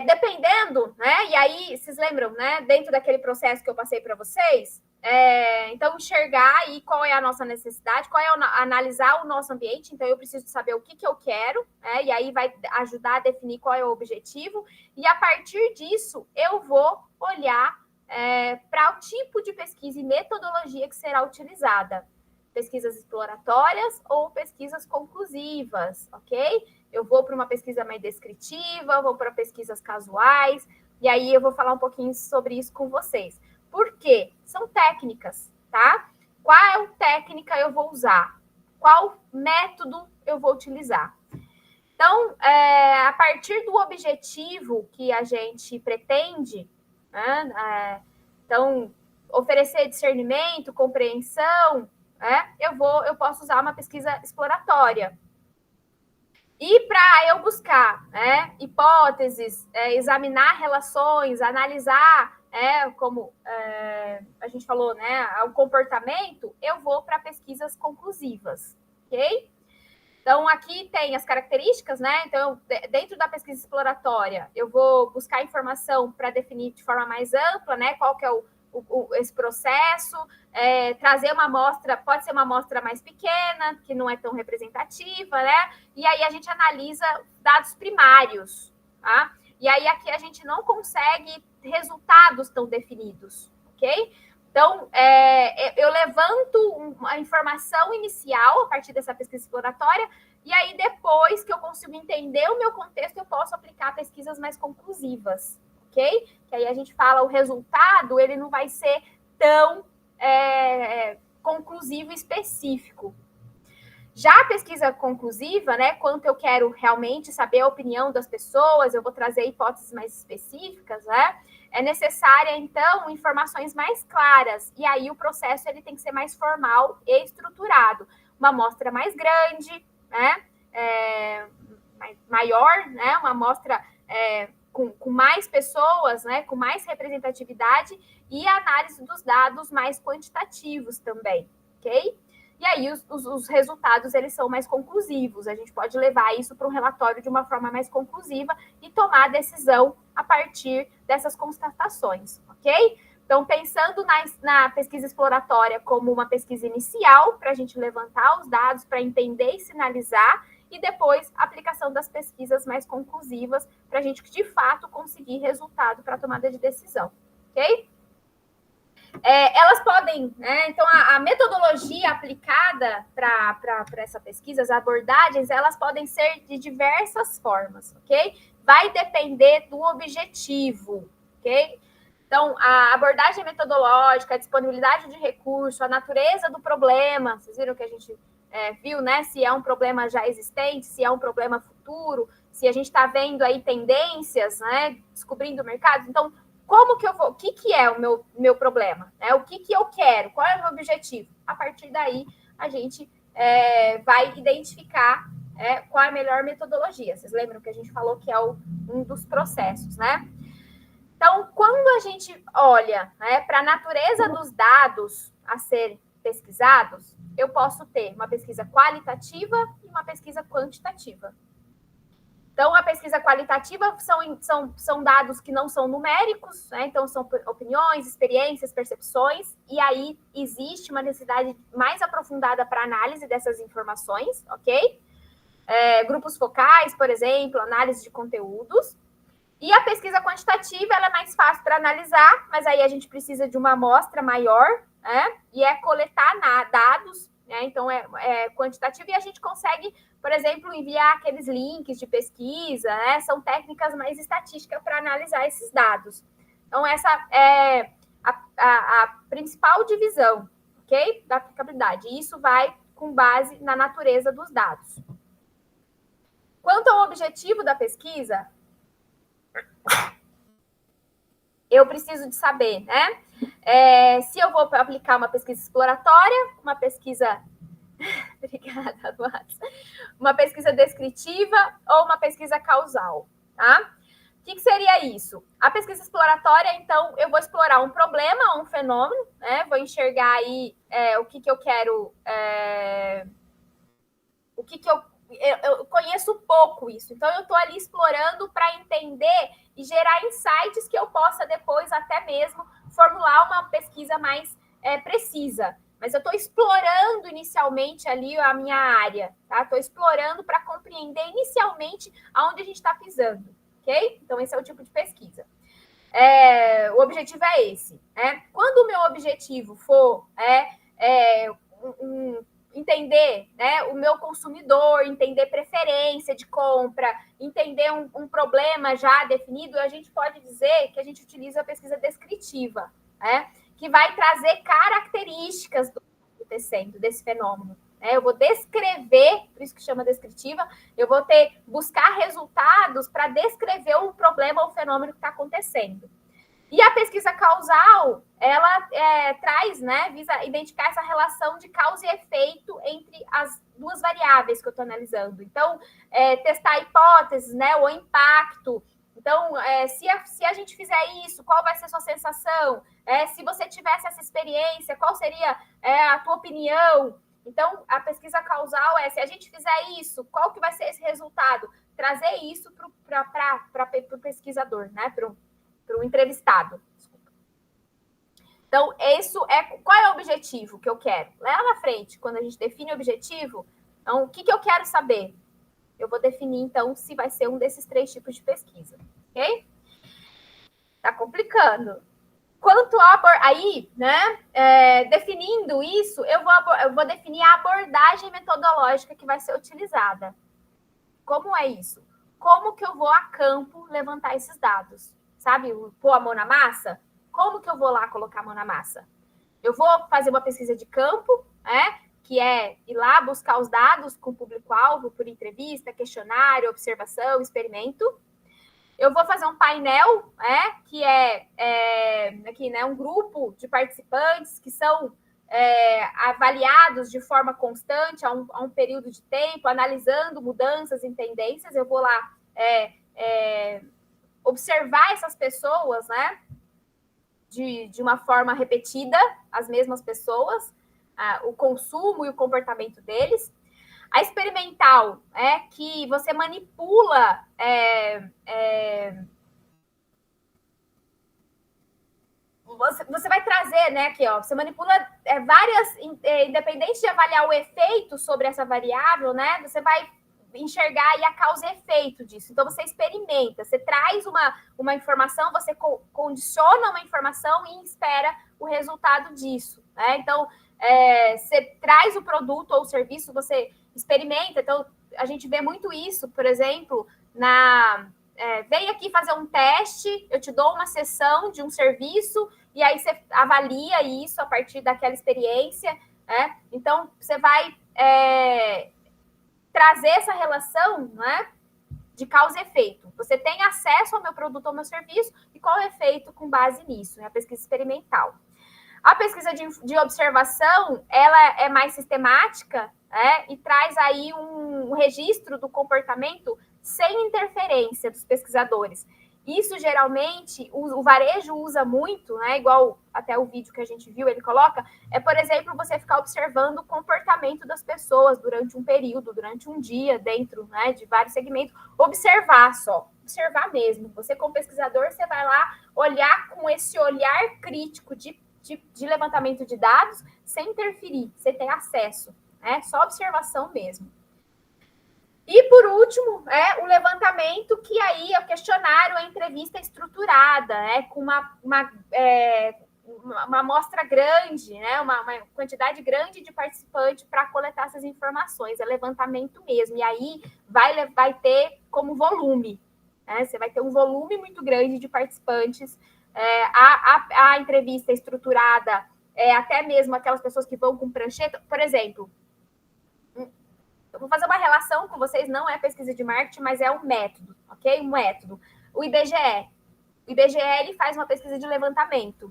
dependendo, né? E aí, vocês lembram, né? Dentro daquele processo que eu passei para vocês, então, enxergar aí qual é a nossa necessidade, analisar o nosso ambiente. Então, eu preciso saber o que eu quero, e aí vai ajudar a definir qual é o objetivo. E a partir disso, eu vou olhar para o tipo de pesquisa e metodologia que será utilizada. Pesquisas exploratórias ou pesquisas conclusivas, ok? Eu vou para uma pesquisa mais descritiva, vou para pesquisas casuais, E aí eu vou falar um pouquinho sobre isso com vocês. Por quê? São técnicas, tá? Qual técnica eu vou usar? Qual método eu vou utilizar? Então, a partir do objetivo que a gente pretende, né, então, oferecer discernimento, compreensão, né, eu posso usar uma pesquisa exploratória. E para eu buscar, né, hipóteses, examinar relações, analisar, como a gente falou, né, o comportamento, eu vou para pesquisas conclusivas, ok? Então, aqui tem as características, né? Então, dentro da pesquisa exploratória, eu vou buscar informação para definir de forma mais ampla, né? Qual que é esse processo, trazer uma amostra, pode ser uma amostra mais pequena, que não é tão representativa, né? E aí a gente analisa dados primários, tá? E aí aqui a gente não consegue resultados tão definidos, ok? Então, eu levanto a informação inicial a partir dessa pesquisa exploratória, e aí depois que eu consigo entender o meu contexto, eu posso aplicar pesquisas mais conclusivas, ok? Que aí a gente fala o resultado, ele não vai ser tão conclusivo e específico. Já a pesquisa conclusiva, né, quanto eu quero realmente saber a opinião das pessoas, eu vou trazer hipóteses mais específicas, né? É necessária, então, informações mais claras. E aí o processo ele tem que ser mais formal e estruturado. Uma amostra mais grande, né? Maior, né? Uma amostra com mais pessoas, né? Com mais representatividade e a análise dos dados mais quantitativos também, ok? E aí os resultados eles são mais conclusivos. A gente pode levar isso para um relatório de uma forma mais conclusiva e tomar a decisão a partir dessas constatações, ok? Então, pensando na pesquisa exploratória como uma pesquisa inicial, para a gente levantar os dados, para entender e sinalizar, e depois a aplicação das pesquisas mais conclusivas, para a gente, de fato, conseguir resultado para a tomada de decisão, ok? Elas podem, né? Então, a metodologia aplicada para essa pesquisa, as abordagens, elas podem ser de diversas formas, ok? Vai depender do objetivo, ok? Então, a abordagem metodológica, a disponibilidade de recurso, a natureza do problema, vocês viram que a gente viu, né? Se é um problema já existente, se é um problema futuro, se a gente está vendo aí tendências, né? Descobrindo o mercado. Então, como que eu vou? O que é o meu problema? Né? O que eu quero? Qual é o meu objetivo? A partir daí, a gente vai identificar qual é a melhor metodologia. Vocês lembram que a gente falou que é um dos processos, né? Então, quando a gente olha, né, para a natureza dos dados a serem pesquisados, eu posso ter uma pesquisa qualitativa e uma pesquisa quantitativa. Então, a pesquisa qualitativa são dados que não são numéricos, né? Então, são opiniões, experiências, percepções, e aí existe uma necessidade mais aprofundada para análise dessas informações, ok? Grupos focais, por exemplo, análise de conteúdos. E a pesquisa quantitativa, ela é mais fácil para analisar, mas aí a gente precisa de uma amostra maior, né? E coletar dados, né? Então, é quantitativo e a gente consegue, por exemplo, enviar aqueles links de pesquisa, né? São técnicas mais estatísticas para analisar esses dados. Então, essa é a principal divisão, ok? Da aplicabilidade. E isso vai com base na natureza dos dados. Quanto ao objetivo da pesquisa, eu preciso de saber, né? Se eu vou aplicar uma pesquisa exploratória, uma pesquisa... Obrigada, Luaz. Uma pesquisa descritiva ou uma pesquisa causal, tá? O que seria isso? A pesquisa exploratória, então, eu vou explorar um problema, um fenômeno, né? Vou enxergar aí o que eu quero... Eu conheço pouco isso, então eu estou ali explorando para entender e gerar insights que eu possa depois até mesmo formular uma pesquisa mais precisa. Mas eu estou explorando inicialmente ali a minha área, tá? Estou explorando para compreender inicialmente aonde a gente está pisando, ok? Então, esse é o tipo de pesquisa. O objetivo é esse, né? Quando o meu objetivo for entender, né, o meu consumidor, entender preferência de compra, entender um problema já definido, a gente pode dizer que a gente utiliza a pesquisa descritiva, né, que vai trazer características do que está acontecendo, desse fenômeno. Eu vou descrever, por isso que chama descritiva, eu vou buscar resultados para descrever o problema ou o fenômeno que está acontecendo. E a pesquisa causal, ela traz, né, visa identificar essa relação de causa e efeito entre as duas variáveis que eu estou analisando. Então, testar hipóteses, né, o impacto. Então, se a gente fizer isso, qual vai ser a sua sensação? Se você tivesse essa experiência, qual seria a tua opinião? Então, a pesquisa causal se a gente fizer isso, qual que vai ser esse resultado? Trazer isso para o pesquisador, né, para o entrevistado. Desculpa. Então, qual é o objetivo que eu quero? Lá na frente, quando a gente define o objetivo, então, o que eu quero saber? Eu vou definir, então, se vai ser um desses 3 tipos de pesquisa. Ok? Tá complicando. Quanto aí, né, definindo isso, eu vou definir a abordagem metodológica que vai ser utilizada. Como é isso? Como que eu vou a campo levantar esses dados? Sabe, pôr a mão na massa? Como que eu vou lá colocar a mão na massa? Eu vou fazer uma pesquisa de campo, que é ir lá buscar os dados com o público-alvo por entrevista, questionário, observação, experimento. Eu vou fazer um painel, que aqui, né, um grupo de participantes que são avaliados de forma constante a um período de tempo, analisando mudanças em tendências. Eu vou lá observar essas pessoas, né, de uma forma repetida, as mesmas pessoas, o consumo e o comportamento deles. A experimental é que você manipula você vai trazer, né, aqui, ó, você manipula várias, independente de avaliar o efeito sobre essa variável, né, você vai enxergar aí a causa e efeito disso. Então, você experimenta, você traz uma informação, você condiciona uma informação e espera o resultado disso, né? Então, você traz o produto ou o serviço, você experimenta. Então, a gente vê muito isso, por exemplo, vem aqui fazer um teste, eu te dou uma sessão de um serviço e aí você avalia isso a partir daquela experiência, né? Então, você vai trazer essa relação, né, de causa e efeito. Você tem acesso ao meu produto ou ao meu serviço e qual é o efeito com base nisso, né? A pesquisa experimental. A pesquisa de observação, ela é mais sistemática, e traz aí um registro do comportamento sem interferência dos pesquisadores. Isso, geralmente, o varejo usa muito, né? Igual até o vídeo que a gente viu, ele coloca, por exemplo, você ficar observando o comportamento das pessoas durante um período, durante um dia, dentro, né, de vários segmentos. Observar observar mesmo. Você, como pesquisador, você vai lá olhar com esse olhar crítico de levantamento de dados, sem interferir, você tem acesso, né? Só observação mesmo. E, por último, o levantamento, que aí é o questionário, a entrevista estruturada, com uma amostra grande, né, uma quantidade grande de participantes para coletar essas informações, é levantamento mesmo. E aí vai ter como volume, né? Você vai ter um volume muito grande de participantes. A entrevista estruturada, até mesmo aquelas pessoas que vão com prancheta, por exemplo. Eu vou fazer uma relação com vocês, não é pesquisa de marketing, mas é um método, ok? Um método. O IBGE. O IBGE, ele faz uma pesquisa de levantamento.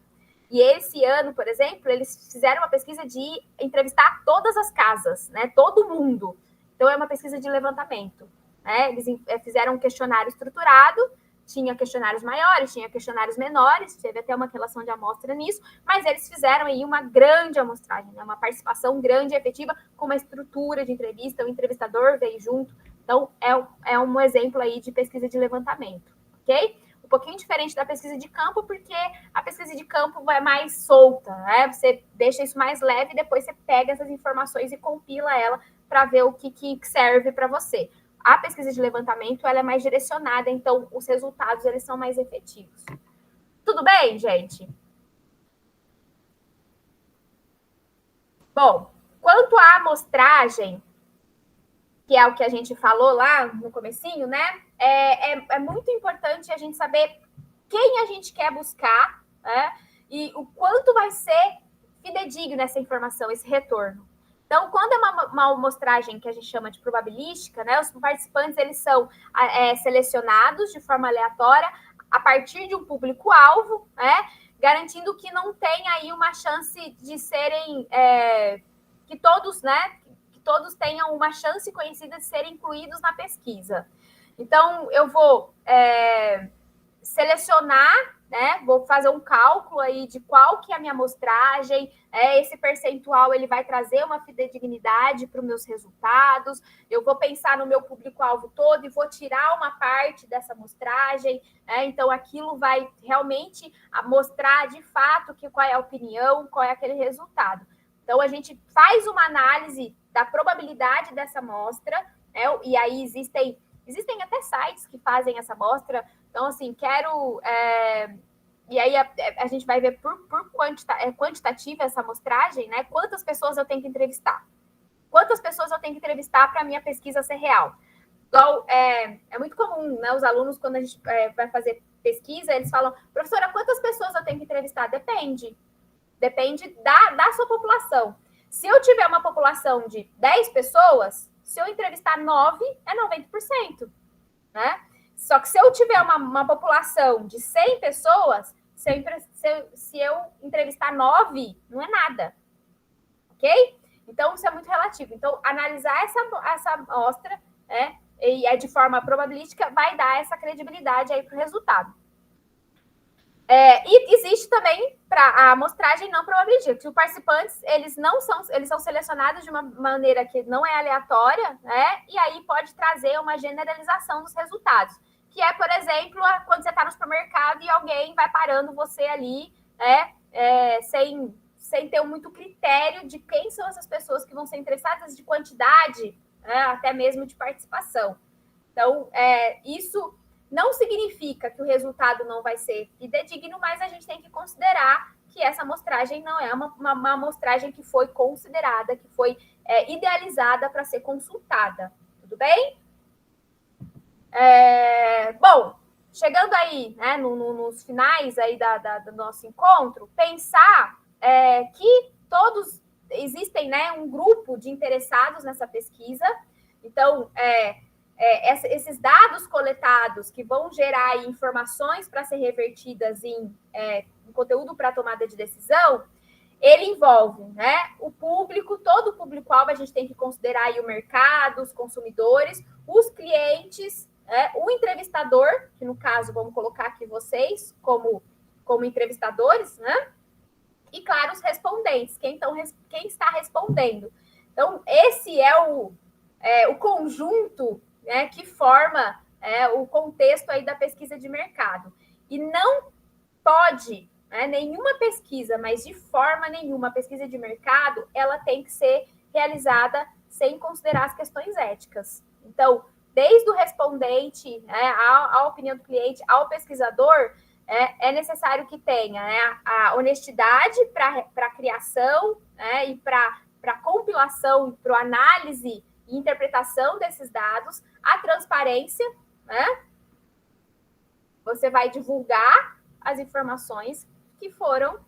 E esse ano, por exemplo, eles fizeram uma pesquisa de entrevistar todas as casas, né? Todo mundo. Então, é uma pesquisa de levantamento, né? Eles fizeram um questionário estruturado, tinha questionários maiores, tinha questionários menores, teve até uma relação de amostra nisso, mas eles fizeram aí uma grande amostragem, né? Uma participação grande e efetiva, com uma estrutura de entrevista, o entrevistador veio junto. Então, é um exemplo aí de pesquisa de levantamento, ok? Um pouquinho diferente da pesquisa de campo, porque a pesquisa de campo é mais solta, né? Você deixa isso mais leve e depois você pega essas informações e compila ela para ver o que serve para você. A pesquisa de levantamento, ela é mais direcionada, então os resultados, eles são mais efetivos. Tudo bem, gente? Bom, quanto à amostragem, que é o que a gente falou lá no comecinho, né? É muito importante a gente saber quem a gente quer buscar, né? E o quanto vai ser fidedigno essa informação, esse retorno. Então, quando é uma amostragem que a gente chama de probabilística, né? Os participantes, eles são selecionados de forma aleatória a partir de um público-alvo, né? Garantindo que não tenha aí uma chance de serem... que todos, né? Que todos tenham uma chance conhecida de serem incluídos na pesquisa. Então, eu vou selecionar, né? Vou fazer um cálculo aí de qual que é a minha amostragem, esse percentual ele vai trazer uma fidedignidade para os meus resultados, eu vou pensar no meu público-alvo todo e vou tirar uma parte dessa amostragem, então aquilo vai realmente mostrar de fato qual é a opinião, qual é aquele resultado. Então, a gente faz uma análise da probabilidade dessa amostra, né? E aí existem até sites que fazem essa amostra. Então, assim, e aí a gente vai ver por quantitativa essa amostragem, né? Quantas pessoas eu tenho que entrevistar? Quantas pessoas eu tenho que entrevistar para a minha pesquisa ser real? Então, é muito comum, né? Os alunos, quando a gente vai fazer pesquisa, eles falam, professora, quantas pessoas eu tenho que entrevistar? Depende. Depende da sua população. Se eu tiver uma população de 10 pessoas, se eu entrevistar 9, é 90%. Né? Só que se eu tiver uma população de 100 pessoas, se eu entrevistar 9, não é nada. Ok? Então, isso é muito relativo. Então, analisar essa amostra, né, e de forma probabilística, vai dar essa credibilidade aí para o resultado. E existe também a amostragem não probabilística, que os participantes eles são selecionados de uma maneira que não é aleatória, né? E aí pode trazer uma generalização dos resultados, que é, por exemplo, quando você está no supermercado e alguém vai parando você ali, né? Sem ter muito critério de quem são essas pessoas que vão ser interessadas, de quantidade, né? Até mesmo de participação. Então, isso não significa que o resultado não vai ser fidedigno, mas a gente tem que considerar que essa amostragem não é uma amostragem que foi considerada, que foi idealizada para ser consultada. Tudo bem? Bom, chegando aí, né, nos finais aí do nosso encontro, pensar que todos existem, né, um grupo de interessados nessa pesquisa. Então, esses dados coletados que vão gerar informações para ser revertidas em conteúdo para tomada de decisão, ele envolve, né, o público, todo o público-alvo, a gente tem que considerar aí o mercado, os consumidores, os clientes, o entrevistador, que no caso vamos colocar aqui vocês como entrevistadores, né? E, claro, os respondentes, quem está respondendo. Então, esse é o conjunto, né, que forma o contexto aí da pesquisa de mercado. E não pode, né, nenhuma pesquisa, mas de forma nenhuma, a pesquisa de mercado, ela tem que ser realizada sem considerar as questões éticas. Então, desde o respondente, né, a opinião do cliente, ao pesquisador, é necessário que tenha, né, a honestidade para a criação, né, e para a compilação, para a análise e interpretação desses dados, a transparência, né? Você vai divulgar as informações que foram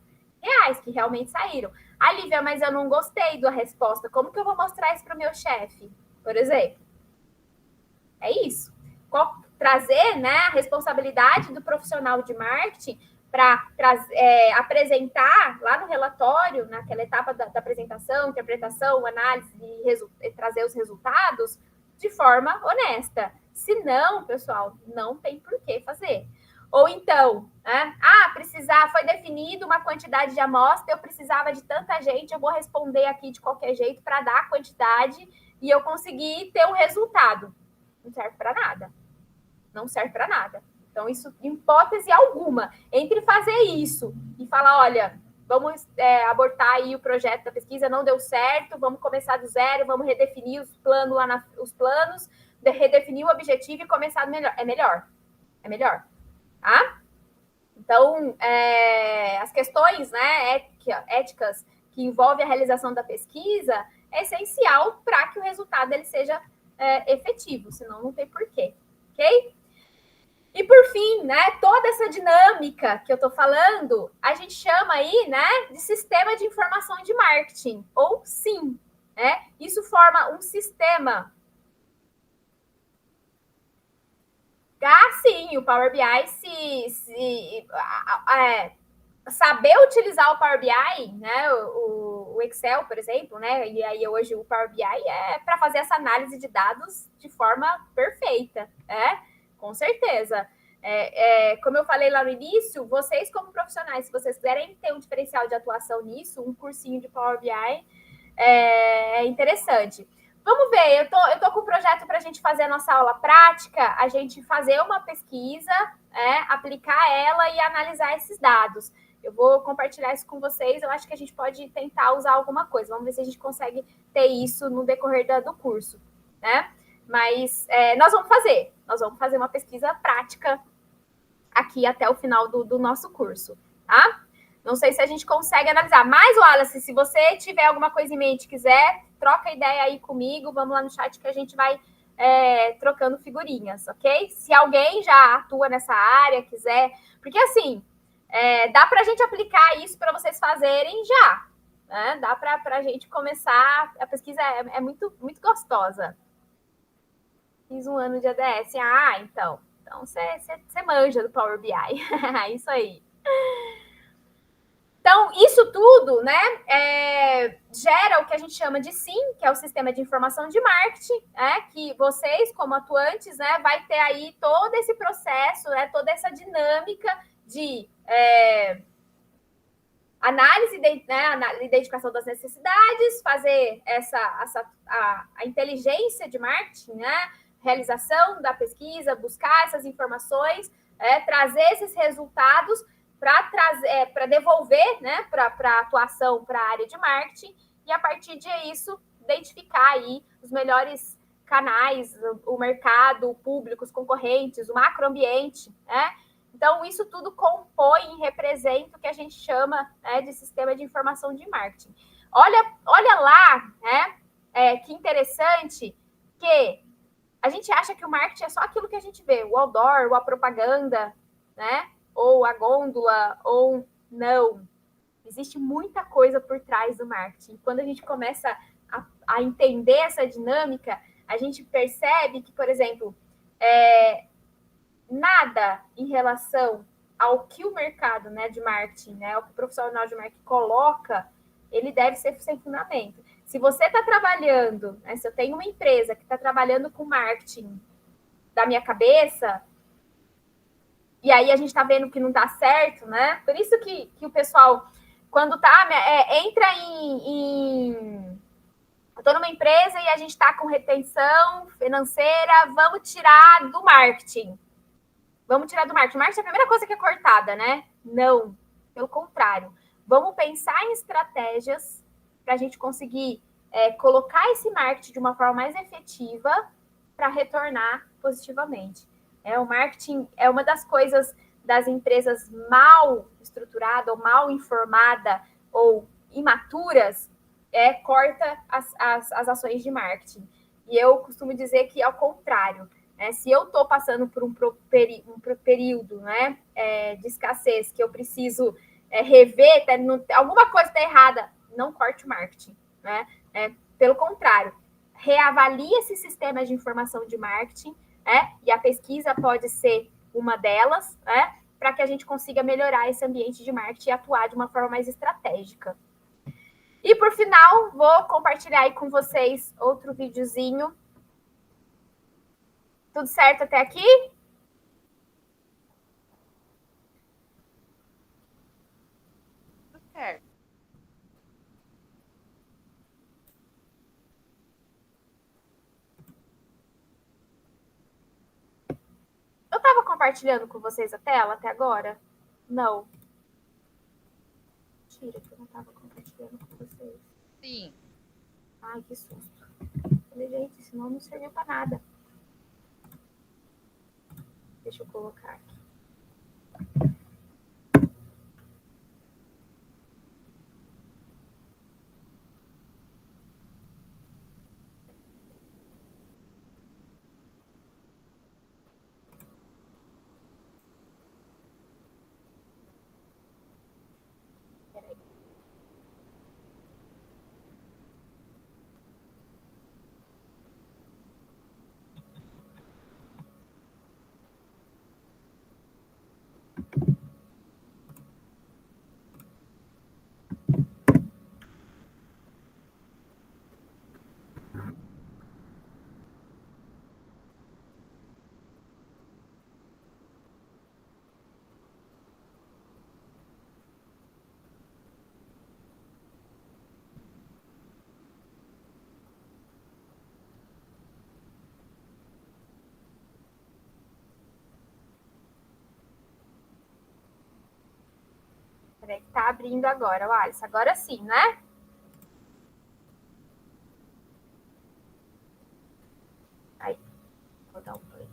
reais, que realmente saíram. Lívia, mas eu não gostei da resposta. Como que eu vou mostrar isso para o meu chefe, por exemplo? É isso. Trazer, né, a responsabilidade do profissional de marketing para apresentar lá no relatório, naquela etapa da apresentação, interpretação, análise e trazer os resultados de forma honesta. Se não, pessoal, não tem por que fazer. Ou então, foi definida uma quantidade de amostra, eu precisava de tanta gente, eu vou responder aqui de qualquer jeito para dar a quantidade e eu conseguir ter um resultado. Não serve para nada. Não serve para nada. Então, isso, em hipótese alguma, entre fazer isso e falar, olha, vamos abortar aí o projeto da pesquisa, não deu certo, vamos começar do zero, vamos redefinir os planos, redefinir o objetivo e começar do melhor. É melhor. Tá? Então, as questões, né, éticas que envolvem a realização da pesquisa, é essencial para que o resultado ele seja efetivo, senão não tem porquê, ok? E por fim, né, toda essa dinâmica que eu estou falando, a gente chama aí, né, de sistema de informação de marketing, ou SIM, né? Isso forma um sistema. Sim, o Power BI saber utilizar o Power BI, né, o Excel, por exemplo, né, e aí hoje o Power BI é para fazer essa análise de dados de forma perfeita, né, com certeza. Como eu falei lá no início, vocês como profissionais, se vocês quiserem ter um diferencial de atuação nisso, um cursinho de Power BI é interessante. Vamos ver, eu tô com um projeto para a gente fazer a nossa aula prática, a gente fazer uma pesquisa, aplicar ela e analisar esses dados. Eu vou compartilhar isso com vocês, eu acho que a gente pode tentar usar alguma coisa. Vamos ver se a gente consegue ter isso no decorrer do curso, né? Mas nós vamos fazer uma pesquisa prática aqui até o final do nosso curso, tá? Não sei se a gente consegue analisar. Mas, Wallace, se você tiver alguma coisa em mente, quiser, troca ideia aí comigo, vamos lá no chat que a gente vai trocando figurinhas, ok? Se alguém já atua nessa área, quiser... Porque, assim, dá para a gente aplicar isso para vocês fazerem já, né? Dá para a gente começar... A pesquisa é muito, muito gostosa. Fiz um ano de ADS. Então você manja do Power BI. Isso aí. Então, isso tudo, né, gera o que a gente chama de SIM, que é o Sistema de Informação de Marketing, que vocês, como atuantes, né, vai ter aí todo esse processo, né, toda essa dinâmica de análise, identificação das necessidades, fazer a inteligência de marketing, né, realização da pesquisa, buscar essas informações, trazer esses resultados para devolver, né, para a atuação para a área de marketing e, a partir disso, identificar aí os melhores canais, o mercado, o público, os concorrentes, o macroambiente, né? Então, isso tudo compõe e representa o que a gente chama, né, de sistema de informação de marketing. Olha lá, né, que interessante que a gente acha que o marketing é só aquilo que a gente vê, o outdoor, ou a propaganda, né? Ou a gôndola, ou não. Existe muita coisa por trás do marketing. Quando a gente começa a entender essa dinâmica, a gente percebe que, por exemplo, nada em relação ao que o mercado, né, de marketing, né, o que o profissional de marketing coloca, ele deve ser sem fundamento. Se você está trabalhando, né, se eu tenho uma empresa que está trabalhando com marketing da minha cabeça, e aí a gente está vendo que não está certo, né? Por isso que o pessoal, quando entra em... Eu estou numa empresa e a gente está com retenção financeira, vamos tirar do marketing. Vamos tirar do marketing. O marketing é a primeira coisa que é cortada, né? Não, pelo contrário. Vamos pensar em estratégias para a gente conseguir colocar esse marketing de uma forma mais efetiva para retornar positivamente. O marketing é uma das coisas das empresas mal estruturadas, ou mal informada, ou imaturas, corta as ações de marketing. E eu costumo dizer que, ao contrário, se eu estou passando por um período, né, de escassez, que eu preciso rever, alguma coisa está errada, não corte o marketing, né? Pelo contrário, reavalie esse sistema de informação de marketing, e a pesquisa pode ser uma delas, para que a gente consiga melhorar esse ambiente de marketing e atuar de uma forma mais estratégica. E, por final, vou compartilhar aí com vocês outro videozinho. Tudo certo até aqui? Tudo certo. Eu estava compartilhando com vocês a tela até agora? Não. Mentira, que eu não estava compartilhando com vocês. Sim. Ai, que susto. Falei, gente, senão não serviu para nada. Deixa eu colocar aqui. Peraí, que tá abrindo agora, o Alisson. Agora sim, né? Aí, vou dar um play.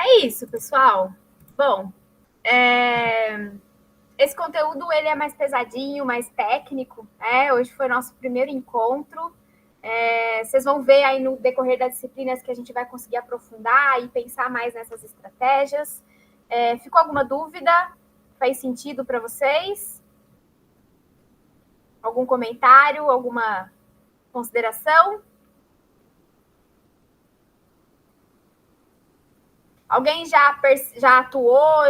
É isso, pessoal. Bom, esse conteúdo ele é mais pesadinho, mais técnico. Hoje foi nosso primeiro encontro. Vocês vão ver aí no decorrer das disciplinas que a gente vai conseguir aprofundar e pensar mais nessas estratégias. Ficou alguma dúvida? Faz sentido para vocês? Algum comentário? Alguma consideração? Alguém já atuou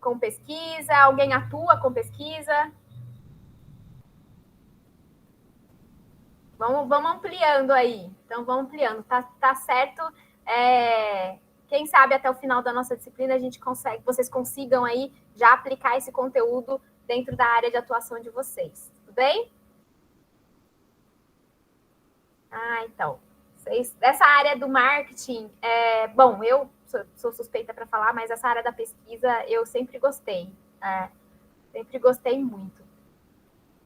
com pesquisa? Alguém atua com pesquisa? Vamos ampliando aí. Então, vamos ampliando. Tá certo. Quem sabe até o final da nossa disciplina vocês consigam aí já aplicar esse conteúdo dentro da área de atuação de vocês. Tudo bem? Então. Essa área do marketing, bom, eu sou suspeita para falar, mas essa área da pesquisa eu sempre gostei. Sempre gostei muito.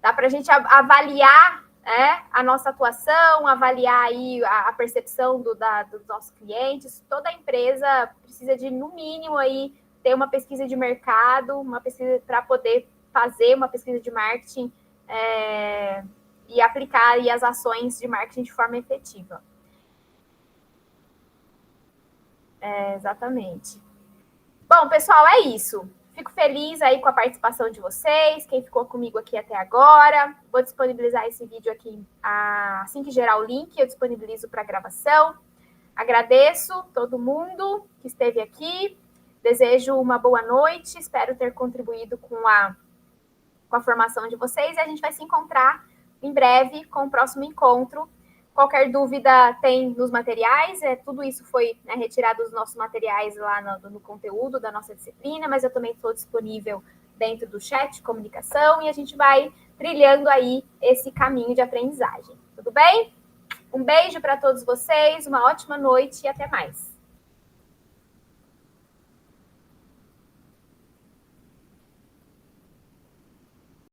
Dá para a gente avaliar a nossa atuação, avaliar aí a percepção dos nossos clientes. Toda empresa precisa de, no mínimo, aí, ter uma pesquisa de mercado, uma pesquisa para poder fazer uma pesquisa de marketing e aplicar aí as ações de marketing de forma efetiva. Exatamente. Bom, pessoal, é isso. Fico feliz aí com a participação de vocês, quem ficou comigo aqui até agora. Vou disponibilizar esse vídeo aqui, assim que gerar o link, eu disponibilizo para gravação. Agradeço todo mundo que esteve aqui. Desejo uma boa noite, espero ter contribuído com a formação de vocês e a gente vai se encontrar em breve com o próximo encontro. Qualquer dúvida tem nos materiais, tudo isso foi retirado dos nossos materiais lá no conteúdo da nossa disciplina, mas eu também estou disponível dentro do chat de comunicação e a gente vai trilhando aí esse caminho de aprendizagem. Tudo bem? Um beijo para todos vocês, uma ótima noite e até mais.